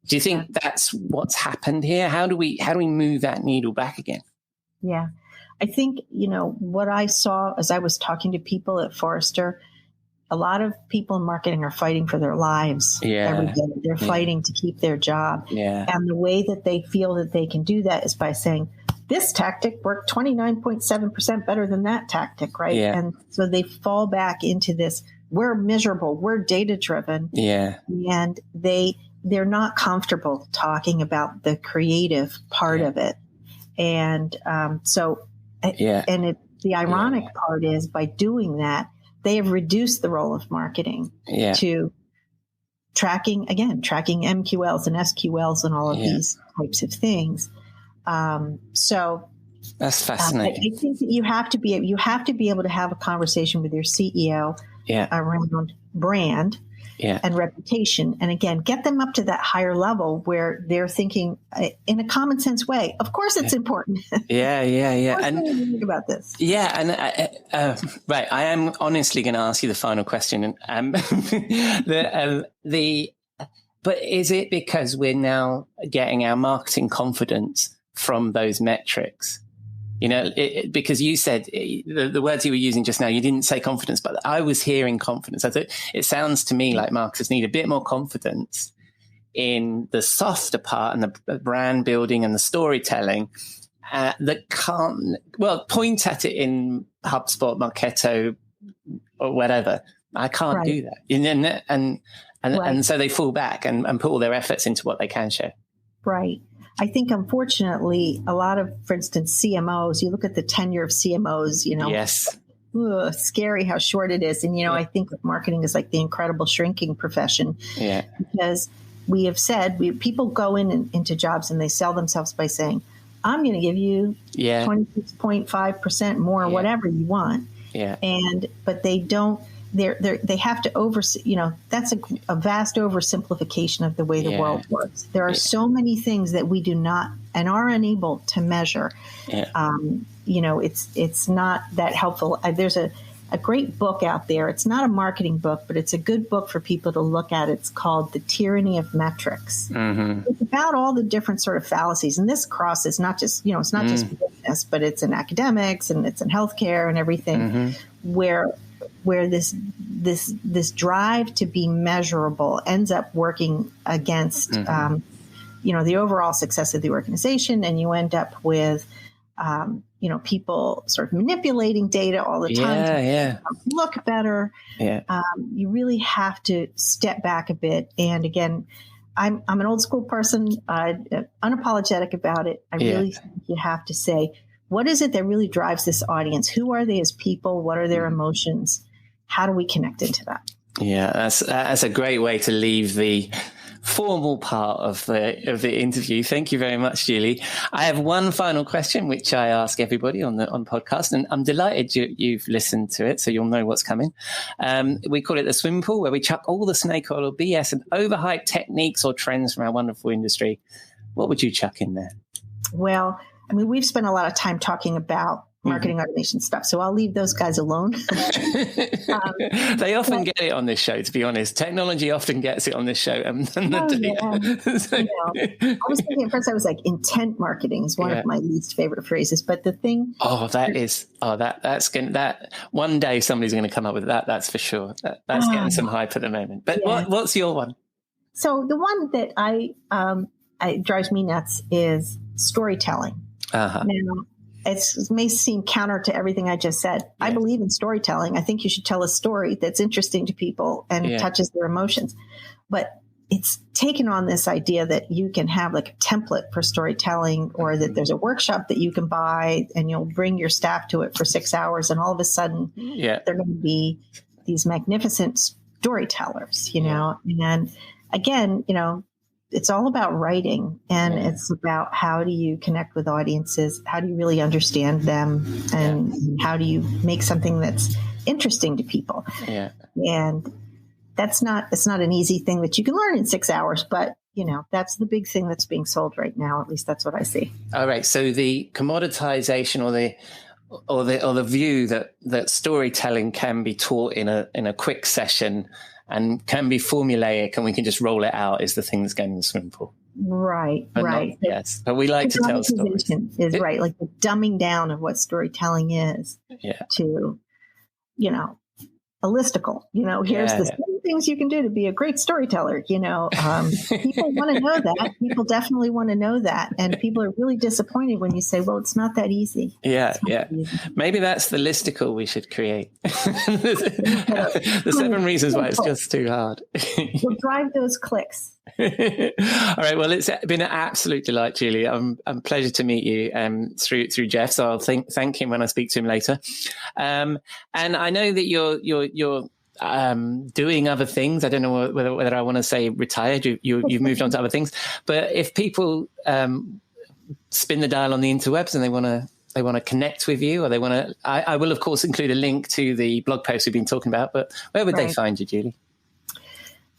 Do you think that's what's happened here? How do we move that needle back again? Yeah. I think, what I saw as I was talking to people at Forrester, a lot of people in marketing are fighting for their lives every day. They're fighting to keep their job. Yeah. And the way that they feel that they can do that is by saying, this tactic worked 29.7% better than that tactic, right? Yeah. And so they fall back into this, we're measurable, we're data-driven. Yeah. And they're not comfortable talking about the creative part of it. And the ironic part is by doing that, they have reduced the role of marketing to tracking MQLs and SQLs and all of these types of things. So that's fascinating. I think that you have to be able to have a conversation with your CEO around brand and reputation. And again, get them up to that higher level where they're thinking in a common sense way. Of course, it's important. Yeah. And think about this. Yeah. And right. I am honestly going to ask you the final question. But is it because we're now getting our marketing confidence from those metrics? Because you said the words you were using just now, you didn't say confidence, but I was hearing confidence. I thought it sounds to me like marketers need a bit more confidence in the softer part and the brand building and the storytelling that can't, point at it in HubSpot, Marketo, or whatever. I can't do that. And so they fall back and put all their efforts into what they can share. Right. I think, unfortunately, a lot of, for instance, CMOs, you look at the tenure of CMOs, scary how short it is. And, I think marketing is like the incredible shrinking profession. Yeah. Because we have said, people go into jobs and they sell themselves by saying, I'm going to give you 26.5% more, whatever you want. Yeah. But they don't. They have to that's a vast oversimplification of the way the world works. There are so many things that we do not and are unable to measure. Yeah. It's not that helpful. There's a great book out there. It's not a marketing book, but it's a good book for people to look at. It's called The Tyranny of Metrics. Mm-hmm. It's about all the different sort of fallacies. And this crosses not just, it's not just business, but it's in academics and it's in healthcare and everything where this drive to be measurable ends up working against, the overall success of the organization. And you end up with, people sort of manipulating data all the time to look better. Yeah. You really have to step back a bit. And again, I'm an old school person, unapologetic about it. I really think you have to say, what is it that really drives this audience? Who are they as people? What are their emotions? How do we connect into that? Yeah, that's a great way to leave the formal part of the interview. Thank you very much, Julie. I have one final question, which I ask everybody on podcast, and I'm delighted you've listened to it, so you'll know what's coming. We call it the swimming pool, where we chuck all the snake oil or BS and overhyped techniques or trends from our wonderful industry. What would you chuck in there? Well, we've spent a lot of time talking about marketing automation stuff, so I'll leave those guys alone. They often get it on this show, to be honest. Technology often gets it on this show. I was thinking at first, I was like, intent marketing is one of my least favorite phrases. But the thing, that one day somebody's going to come up with that. That's for sure. That's getting some hype at the moment. But what's your one? So the one that it drives me nuts is storytelling. Now, it may seem counter to everything I just said. Yeah. I believe in storytelling. I think you should tell a story that's interesting to people and touches their emotions. But it's taken on this idea that you can have like a template for storytelling, or that there's a workshop that you can buy and you'll bring your staff to it for 6 hours. And all of a sudden they're going to be these magnificent storytellers, and again, it's all about writing, and it's about how do you connect with audiences? How do you really understand them? And how do you make something that's interesting to people? Yeah. And it's not an easy thing that you can learn in 6 hours, but that's the big thing that's being sold right now. At least that's what I see. All right. So the commoditization or the view that storytelling can be taught in a quick session and can be formulaic and we can just roll it out is the thing that's getting the swimming pool. Right. Yes. But we like to tell stories. Is right. Like the dumbing down of what storytelling is to, a listicle, here's the 7 things you can do to be a great storyteller. People want to know that. People definitely want to know that. And people are really disappointed when you say, well, it's not that easy. Yeah. Easy. Maybe that's the listicle we should create. The 7 reasons why it's just too hard. We'll drive those clicks. All right. Well, it's been an absolute delight, Julie. A pleasure to meet you through Jeff. So I'll thank him when I speak to him later. And I know that you're doing other things. I don't know whether I want to say retired. You've moved on to other things. But if people spin the dial on the interwebs and they want to connect with you, or they want to, I will of course include a link to the blog post we've been talking about. But where would they find you, Julie?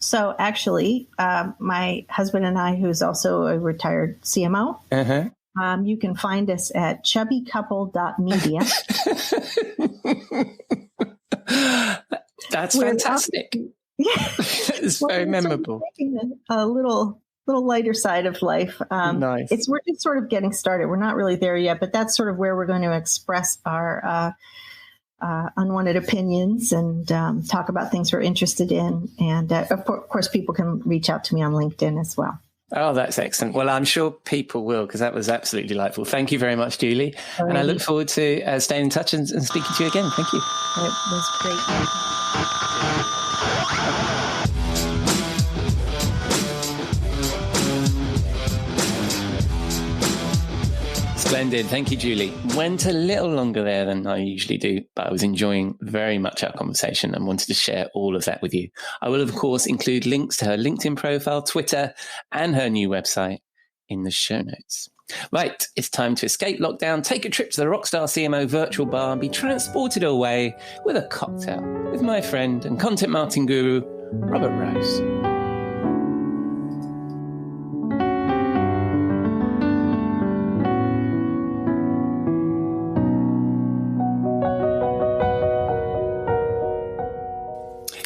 So actually, my husband and I, who's also a retired CMO, you can find us at chubbycouple.media. That's fantastic. It's very memorable. A little lighter side of life. Nice. We're just sort of getting started. We're not really there yet, but that's sort of where we're going to express our unwanted opinions and talk about things we're interested in. And of course, people can reach out to me on LinkedIn as well. Oh, that's excellent. Well, I'm sure people will, because that was absolutely delightful. Thank you very much, Julie. Alrighty. And I look forward to staying in touch and speaking to you again. Thank you. It was great. Splendid. Thank you, Julie. Went a little longer there than I usually do, but I was enjoying very much our conversation and wanted to share all of that with you. I will, of course, include links to her LinkedIn profile, Twitter, and her new website in the show notes. Right, it's time to escape lockdown, take a trip to the Rockstar CMO virtual bar and be transported away with a cocktail with my friend and content marketing guru, Robert Rose.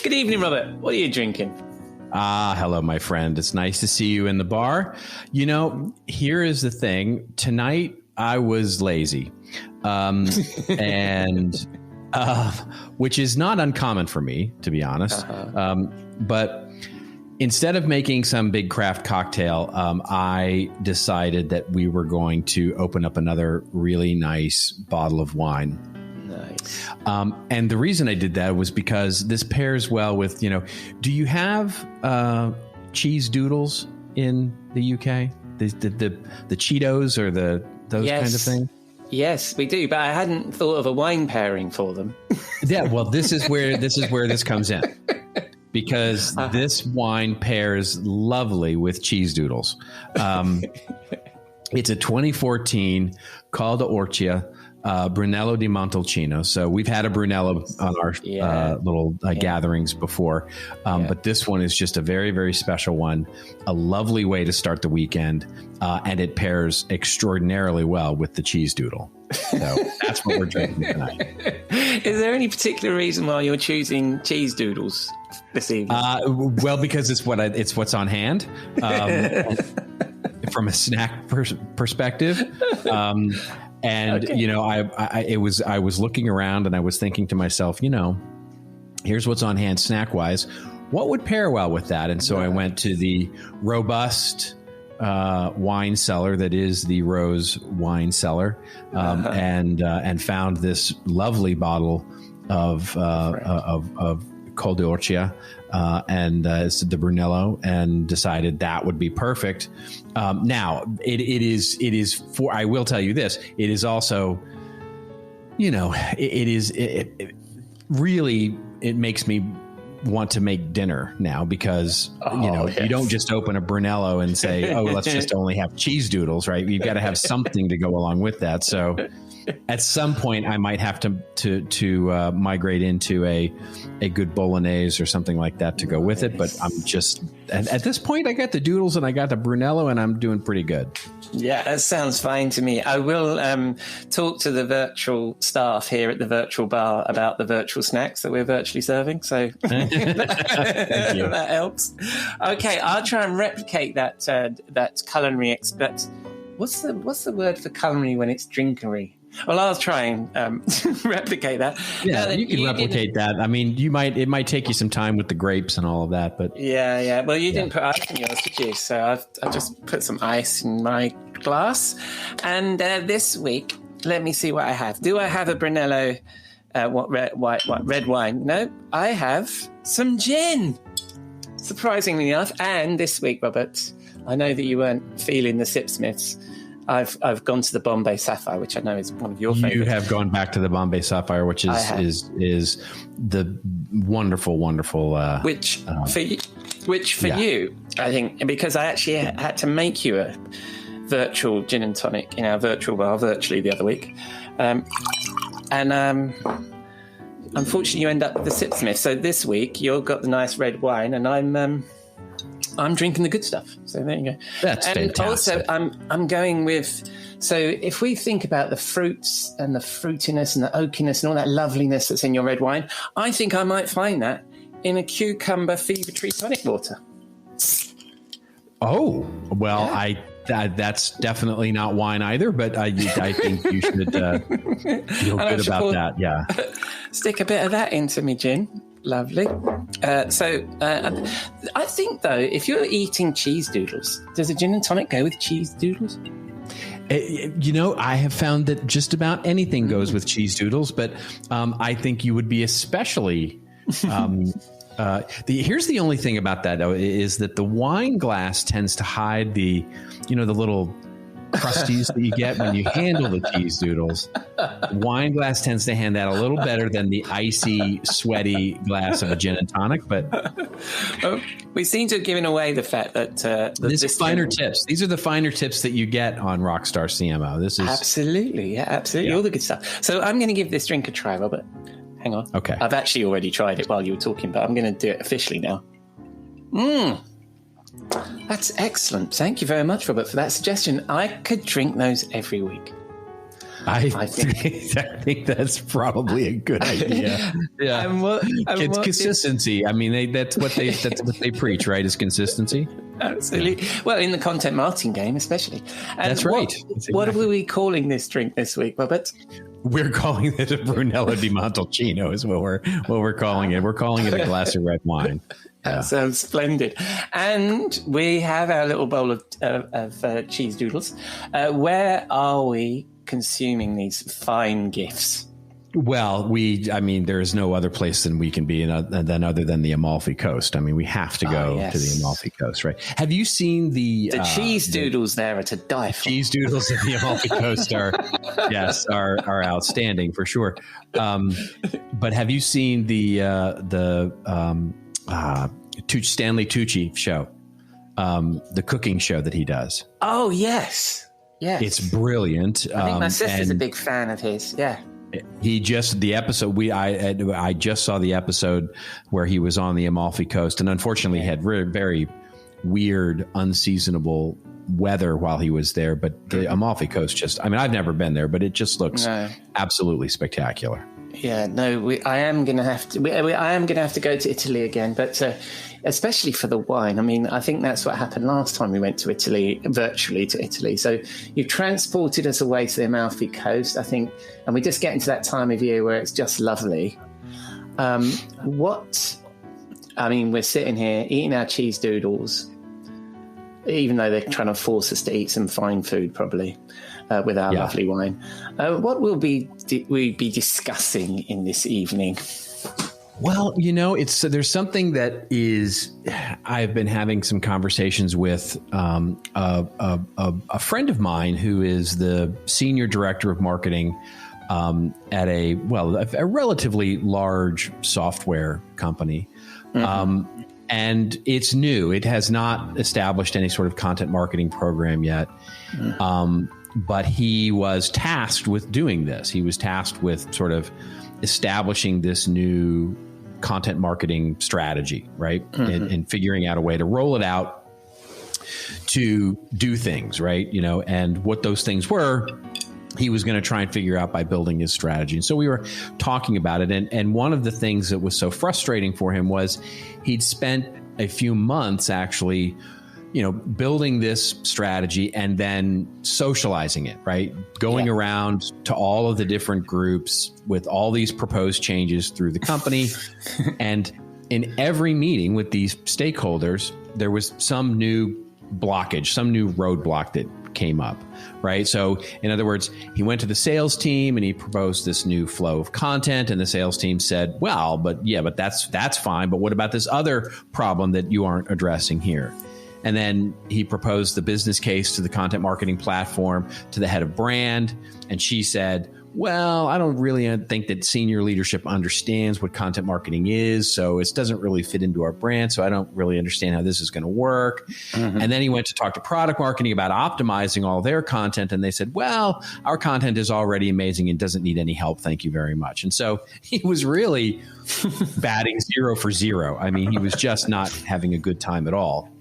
Good evening, Robert. What are you drinking? Hello, my friend. It's nice to see you in the bar. Here is the thing. Tonight, I was lazy, and which is not uncommon for me, to be honest. But instead of making some big craft cocktail, I decided that we were going to open up another really nice bottle of wine. Nice. And the reason I did that was because this pairs well with, do you have cheese doodles in the UK? The Cheetos or those kind of things? Yes, we do. But I hadn't thought of a wine pairing for them. Yeah, well, this is where this comes in. Because this wine pairs lovely with cheese doodles. It's a 2014 Call to Orcia. Brunello di Montalcino. So we've had a Brunello on our little gatherings before. But this one is just a very, very special one. A lovely way to start the weekend. And it pairs extraordinarily well with the cheese doodle. So that's what we're drinking tonight. Is there any particular reason why you're choosing cheese doodles this evening? Well, because it's what's on hand. From a snack perspective. And, I was looking around and I was thinking to myself, here's what's on hand snack wise. What would pair well with that? And so I went to the robust wine cellar that is the Rose Wine Cellar and found this lovely bottle of Col d'Orcia and the Brunello, and decided that would be perfect. Now it is for, I will tell you this, it is also, it really, it makes me want to make dinner now, because you don't just open a Brunello and say, oh, let's just only have cheese doodles, right? You've got to have something to go along with that. So at some point I might have to migrate into a good bolognese or something like that to go with it. But I'm just, at this point, I got the doodles and I got the Brunello, and I'm doing pretty good. Yeah, that sounds fine to me. I will talk to the virtual staff here at the virtual bar about the virtual snacks that we're virtually serving. So that helps. Okay, I'll try and replicate that culinary expert. What's the word for culinary when it's drinkery? Well, I'll try and replicate that. Yeah, you can replicate that. I mean, it might take you some time with the grapes and all of that, but yeah. Well, you didn't put ice in yours, did you? So I just put some ice in my glass. And this week, let me see what I have. Do I have a Brunello? Red wine? No, I have some gin. Surprisingly enough, and this week, Robert, I know that you weren't feeling the Sipsmiths. I've gone to the Bombay Sapphire, which I know is one of your favorites. You have gone back to the Bombay Sapphire, which is the wonderful. Which for you, I think, because I actually had to make you a virtual gin and tonic in our virtual bar virtually the other week, and unfortunately you end up with the Sipsmith. So this week you've got the nice red wine, and I'm drinking the good stuff. So there you go. That's fantastic. Also, I'm going with, so if we think about the fruits and the fruitiness and the oakiness and all that loveliness that's in your red wine, I think I might find that in a cucumber fever tree tonic water. Oh, well, yeah. That's definitely not wine either, but I think you should feel good about that. Yeah. Stick a bit of that into me gin. Lovely. So I think, though, if you're eating cheese doodles, does a gin and tonic go with cheese doodles? I have found that just about anything goes with cheese doodles, but I think you would be especially... here's the only thing about that, though, is that the wine glass tends to hide the little crusties that you get when you handle the cheese doodles. Wine glass tends to hand that a little better than the icy, sweaty glass of a gin and tonic. But we seem to have given away the fact that this finer tips. These are the finer tips that you get on Rockstar CMO. This is absolutely, all the good stuff. So I'm going to give this drink a try, Robert. Hang on. Okay. I've actually already tried it while you were talking, but I'm going to do it officially now. That's excellent. Thank you very much, Robert, for that suggestion. I could drink those every week. I think that's probably a good idea. Yeah, it's consistency. I mean, that's what they preach, right? Is consistency. Absolutely. Well, in the content marketing game, especially. And that's right. What are we calling this drink this week, Robert? We're calling it a Brunello di Montalcino. Is what we're calling it. We're calling it a glass of red wine. That sounds splendid. And we have our little bowl of cheese doodles. Where are we consuming these fine gifts? Well, there is no other place than we can be other than the Amalfi Coast. I mean, we have to go to the Amalfi Coast, right? Have you seen the cheese doodles there are to die for? Cheese doodles at the Amalfi Coast are outstanding for sure. But have you seen the Stanley Tucci show, the cooking show that he does? Oh, yes. It's brilliant. I think my sister's a big fan of his. Yeah. I just saw the episode where he was on the Amalfi Coast, and unfortunately had very, very weird, unseasonable weather while he was there. But the Amalfi Coast I've never been there, but it just looks absolutely spectacular. Yeah, no, I am going to have to go to Italy again, but especially for the wine. I mean, I think that's what happened last time we went to Italy, virtually to Italy. So you transported us away to the Amalfi Coast, I think, and we just get into that time of year where it's just lovely. We're sitting here eating our cheese doodles, even though they're trying to force us to eat some fine food, probably. With our lovely wine. What will we be discussing in this evening? Well, there's something that I've been having some conversations with a friend of mine who is the senior director of marketing at a relatively large software company. Mm-hmm. And it's new. It has not established any sort of content marketing program yet. Mm-hmm. But he was tasked with doing this. He was tasked with sort of establishing this new content marketing strategy, right? Mm-hmm. And figuring out a way to roll it out to do things, right? And what those things were, he was going to try and figure out by building his strategy. And so we were talking about it. And one of the things that was so frustrating for him was he'd spent a few months actually, building this strategy and then socializing it, right? Going around to all of the different groups with all these proposed changes through the company. And in every meeting with these stakeholders, there was some new blockage, some new roadblock that came up, right? So in other words, he went to the sales team and he proposed this new flow of content, and the sales team said, well, but that's fine. But what about this other problem that you aren't addressing here? And then he proposed the business case to the content marketing platform to the head of brand. And she said, well, I don't really think that senior leadership understands what content marketing is. So it doesn't really fit into our brand. So I don't really understand how this is going to work. Mm-hmm. And then he went to talk to product marketing about optimizing all their content. And they said, well, our content is already amazing and doesn't need any help. Thank you very much. And so he was really batting 0 for 0. I mean, he was just not having a good time at all.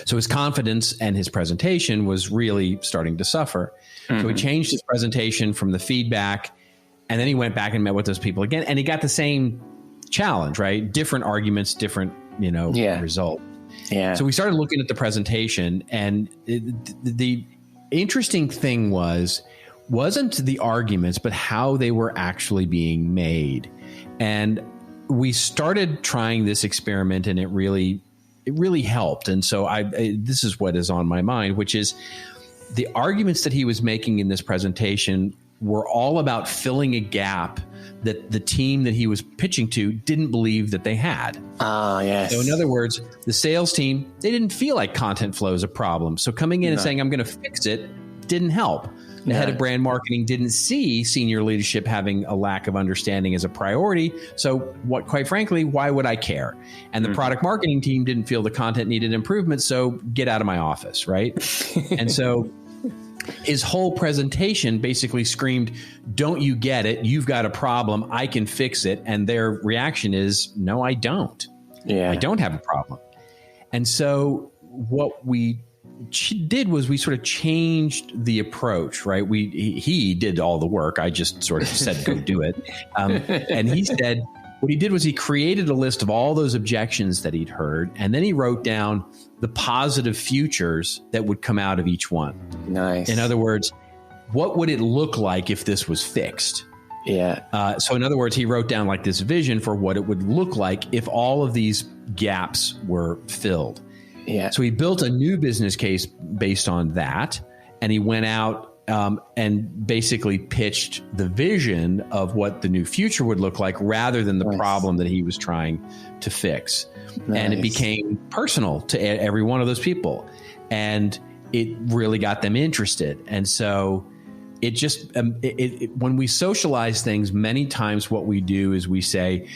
So his confidence and his presentation was really starting to suffer. Mm-hmm. So he changed his presentation from the feedback, and then he went back and met with those people again, and he got the same challenge, right? Different arguments, different, result. Yeah. So we started looking at the presentation, and the interesting thing wasn't the arguments, but how they were actually being made. And we started trying this experiment, and it really helped. And so this is what is on my mind, which is the arguments that he was making in this presentation were all about filling a gap that the team that he was pitching to didn't believe that they had. Yes. So in other words, the sales team, they didn't feel like content flow is a problem. So coming in and saying, I'm going to fix it, didn't help. The head of brand marketing didn't see senior leadership having a lack of understanding as a priority. So quite frankly, why would I care? And the product marketing team didn't feel the content needed improvement. So get out of my office, right? And so his whole presentation basically screamed, don't you get it? You've got a problem. I can fix it. And their reaction is, no, I don't. Yeah, I don't have a problem. And so what we did was we sort of changed the approach, right? He did all the work. I just sort of said, go do it. And he said, what he did was he created a list of all those objections that he'd heard. And then he wrote down the positive futures that would come out of each one. Nice. In other words, what would it look like if this was fixed? Yeah. So in other words, he wrote down like this vision for what it would look like if all of these gaps were filled. Yeah. So he built a new business case based on that, and he went out and basically pitched the vision of what the new future would look like rather than the problem that he was trying to fix. Nice. And it became personal to every one of those people, and it really got them interested. And so it just when we socialize things, many times what we do is we say,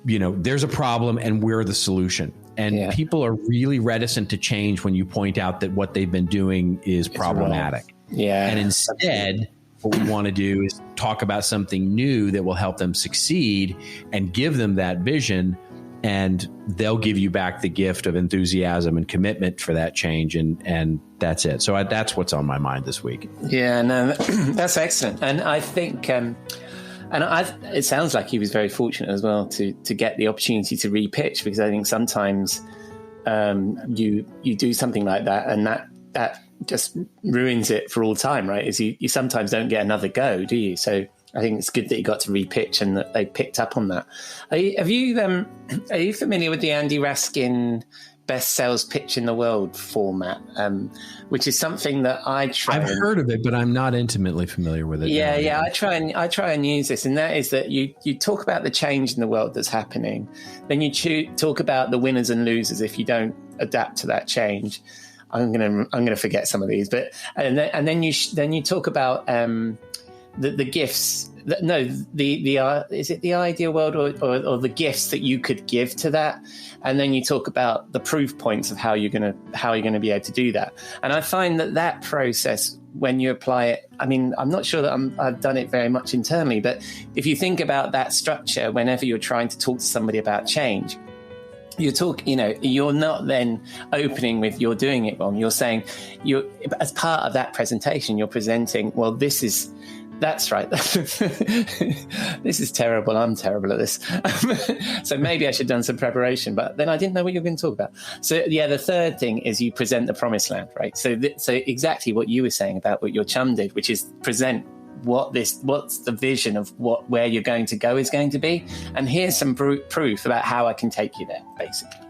there's a problem and we're the solution. And people are really reticent to change when you point out that what they've been doing is problematic. Wrong. Yeah. And instead, what we want to do is talk about something new that will help them succeed and give them that vision. And they'll give you back the gift of enthusiasm and commitment for that change. And that's it. So that's what's on my mind this week. Yeah, no, that's excellent. And I think it sounds like he was very fortunate as well to get the opportunity to repitch, because I think sometimes you do something like that and that just ruins it for all time, right? Is you sometimes don't get another go, do you? So I think it's good that you got to repitch and that they picked up on that. Are you familiar with the Andy Raskin best sales pitch in the world format, which is something that I try. I've heard of it, but I'm not intimately familiar with it. Yeah. I try and use this, and that is that you talk about the change in the world that's happening, then you talk about the winners and losers if you don't adapt to that change. I'm gonna forget some of these, but and then you talk about the gifts. Is it the ideal world or the gifts that you could give to that? And then you talk about the proof points of how you're gonna be able to do that. And I find that process, when you apply it, I mean, I'm not sure that I've done it very much internally, but if you think about that structure, whenever you're trying to talk to somebody about change, you're not then opening with you're doing it wrong. You're saying, as part of that presentation, you're presenting, well, that's right. This is terrible. I'm terrible at this. So maybe I should have done some preparation, but then I didn't know what you were going to talk about. So yeah, the third thing is you present the promised land, right? So exactly what you were saying about what your chum did, which is present what's the vision of where you're going to go is going to be. And here's some proof about how I can take you there, basically.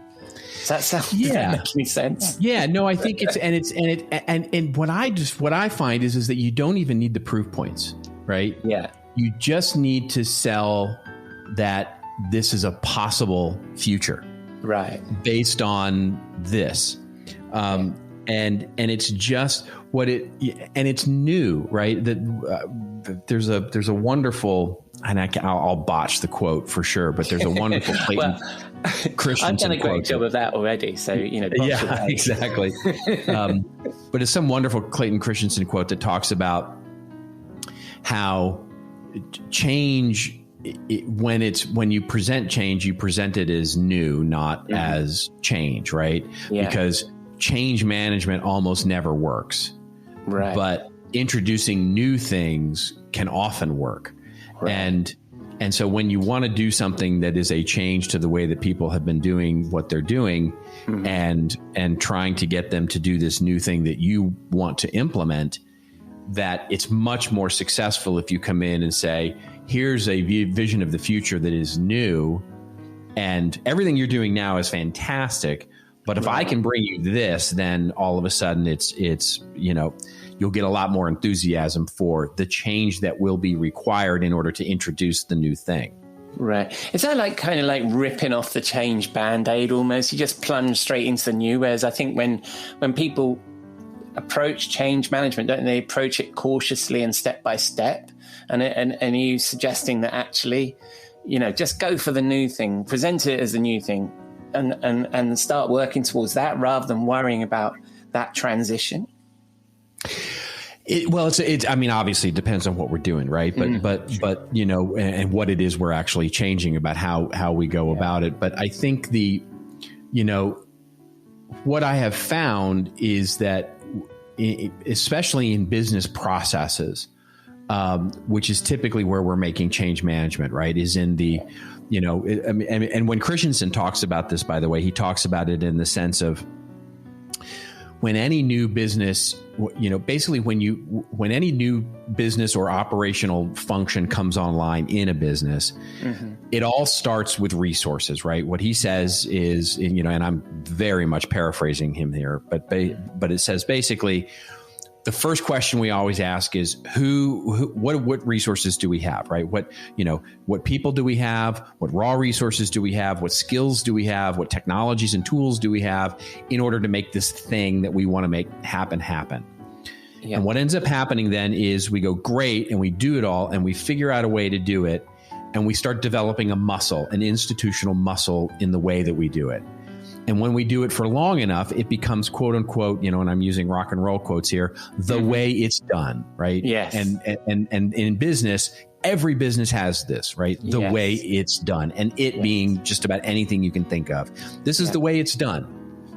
Does that make any sense? Yeah, no, I think what I find is that you don't even need the proof points, right? Yeah. You just need to sell that this is a possible future. Right. Based on this. And it's just and it's new, right? That there's a wonderful, and I'll botch the quote for sure, but there's a wonderful Clayton Christensen. I've done a great job of that already, so yeah, exactly. But it's some wonderful Clayton Christensen quote that talks about how change, when you present change, you present it as new, not as change, right? Yeah. Because change management almost never works, right? But introducing new things can often work, right. And so when you want to do something that is a change to the way that people have been doing what they're doing, and trying to get them to do this new thing that you want to implement, that it's much more successful if you come in and say, here's a vision of the future that is new, and everything you're doing now is fantastic. But if I can bring you this, then all of a sudden it's you'll get a lot more enthusiasm for the change that will be required in order to introduce the new thing. Right. Is that kind of ripping off the change Band-Aid almost? You just plunge straight into the new. Whereas I think when people approach change management, don't they approach it cautiously and step by step? And are you suggesting that actually, just go for the new thing, present it as the new thing, and start working towards that rather than worrying about that transition? I mean, obviously it depends on what we're doing, right? But and what it is we're actually changing about how we go about it. But I think what I have found is that, especially in business processes, which is typically where we're making change management, right? Is in the, and when Christensen talks about this, by the way, he talks about it in the sense of when any new business, basically when any new business or operational function comes online in a business, it all starts with resources, right? What he says is, and I'm very much paraphrasing him here, but it says basically, the first question we always ask is what resources do we have, right? What people do we have? What raw resources do we have? What skills do we have? What technologies and tools do we have in order to make this thing that we want to make happen? Yeah. And what ends up happening then is we go, great, and we do it all, and we figure out a way to do it, and we start developing a muscle, an institutional muscle in the way that we do it. And when we do it for long enough, it becomes, quote unquote, and I'm using rock and roll quotes here, the way it's done, right? Yes. And in business, every business has this, right? The way it's done, and it being just about anything you can think of. This is the way it's done.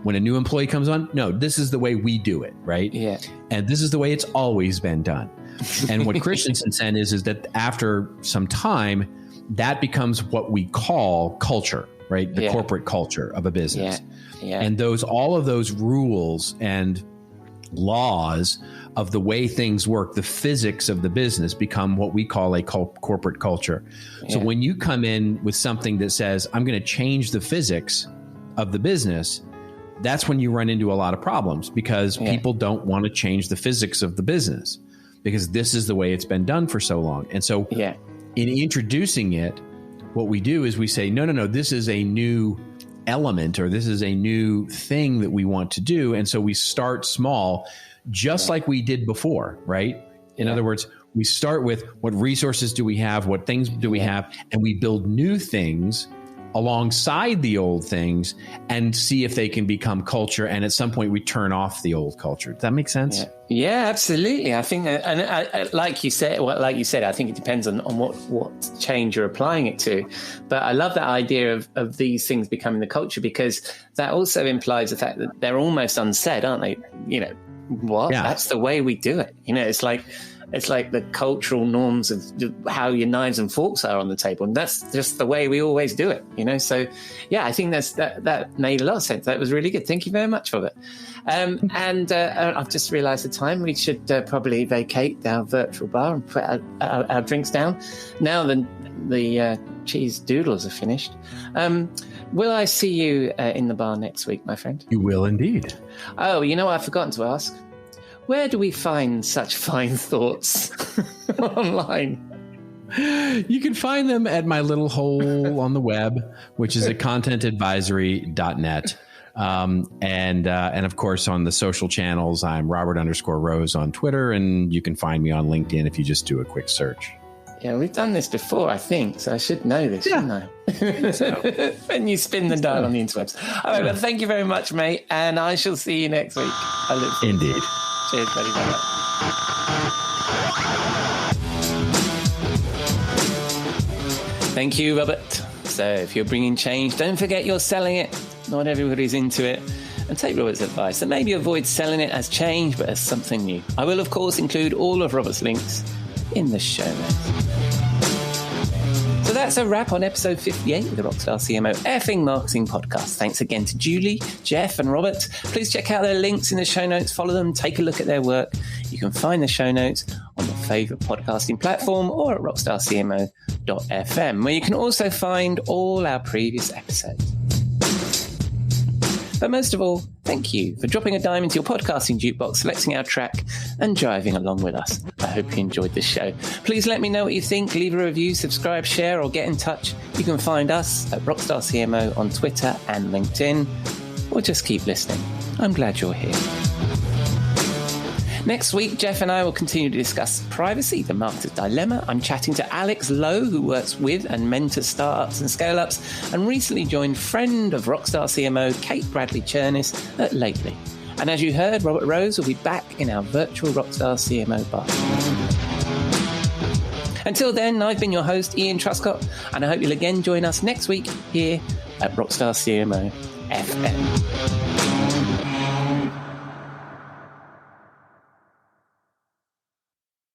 When a new employee comes on, no, this is the way we do it, right? Yeah. And this is the way it's always been done. And what Christensen said is that after some time, that becomes what we call culture. Right? The corporate culture of a business. Yeah. And all of those rules and laws of the way things work, the physics of the business, become what we call a corporate culture. Yeah. So when you come in with something that says, I'm going to change the physics of the business, that's when you run into a lot of problems because people don't want to change the physics of the business because this is the way it's been done for so long. And so in introducing it, what we do is we say, no, this is a new element or this is a new thing that we want to do. And so we start small, just like we did before, right? In other words, we start with what resources do we have? What things do we have? And we build new things alongside the old things and see if they can become culture. And at some point we turn off the old culture. Does that make sense? Yeah, absolutely. I think, and like you said, I think it depends on what change you're applying it to. But I love that idea of these things becoming the culture because that also implies the fact that they're almost unsaid, aren't they? You know, what? Yeah. That's the way we do it. You know, it's like the cultural norms of how your knives and forks are on the table. And that's just the way we always do it, you know? So yeah, I think that made a lot of sense. That was really good. Thank you very much for it. And I've just realized the time. We should probably vacate our virtual bar and put our drinks down. Now the cheese doodles are finished. Will I see you in the bar next week, my friend? You will indeed. Oh, you know what I've forgotten to ask? Where do we find such fine thoughts online? You can find them at my little hole on the web, which is at contentadvisory.net. And of course, on the social channels, I'm Robert_Rose on Twitter, and you can find me on LinkedIn if you just do a quick search. Yeah, we've done this before, I think, so I should know this, shouldn't I? When you spin the dial on the interwebs. All right, well, thank you very much, mate, and I shall see you next week. Indeed. Cheers, buddy. Bye-bye. Thank you, Robert. So if you're bringing change, don't forget you're selling it. Not everybody's into it. And take Robert's advice and maybe avoid selling it as change, but as something new. I will, of course, include all of Robert's links in the show notes. So that's a wrap on episode 58 of the Rockstar CMO effing marketing podcast. Thanks again to Julie, Jeff, and Robert. Please check out their links in the show notes. Follow them, take a look at their work. You can find the show notes on your favorite podcasting platform or at rockstarcmo.fm, where you can also find all our previous episodes. But most of all, thank you for dropping a dime into your podcasting jukebox, selecting our track, and driving along with us. I hope you enjoyed this show. Please let me know what you think. Leave a review, subscribe, share, or get in touch. You can find us at Rockstar CMO on Twitter and LinkedIn, or just keep listening. I'm glad you're here. Next week, Jeff and I will continue to discuss privacy, the marketer's dilemma. I'm chatting to Alex Lowe, who works with and mentors startups and scale-ups, and recently joined friend of Rockstar CMO, Kate Bradley-Chernis, at Lately. And as you heard, Robert Rose will be back in our virtual Rockstar CMO bar. Until then, I've been your host, Ian Truscott, and I hope you'll again join us next week here at Rockstar CMO FM.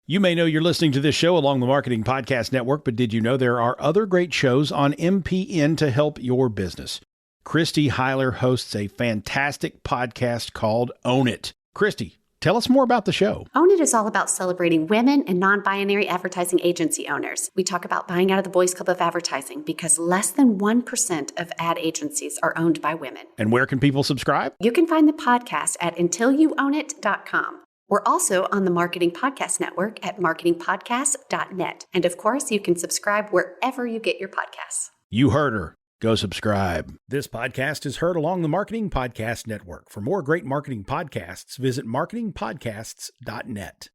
You may know you're listening to this show along the Marketing Podcast Network, but did you know there are other great shows on MPN to help your business? Christy Heiler hosts a fantastic podcast called Own It. Christy, tell us more about the show. Own It is all about celebrating women and non-binary advertising agency owners. We talk about buying out of the boys' club of advertising because less than 1% of ad agencies are owned by women. And where can people subscribe? You can find the podcast at untilyouownit.com. We're also on the Marketing Podcast Network at marketingpodcast.net. And of course, you can subscribe wherever you get your podcasts. You heard her. Go subscribe. This podcast is heard along the Marketing Podcast Network. For more great marketing podcasts, visit marketingpodcasts.net.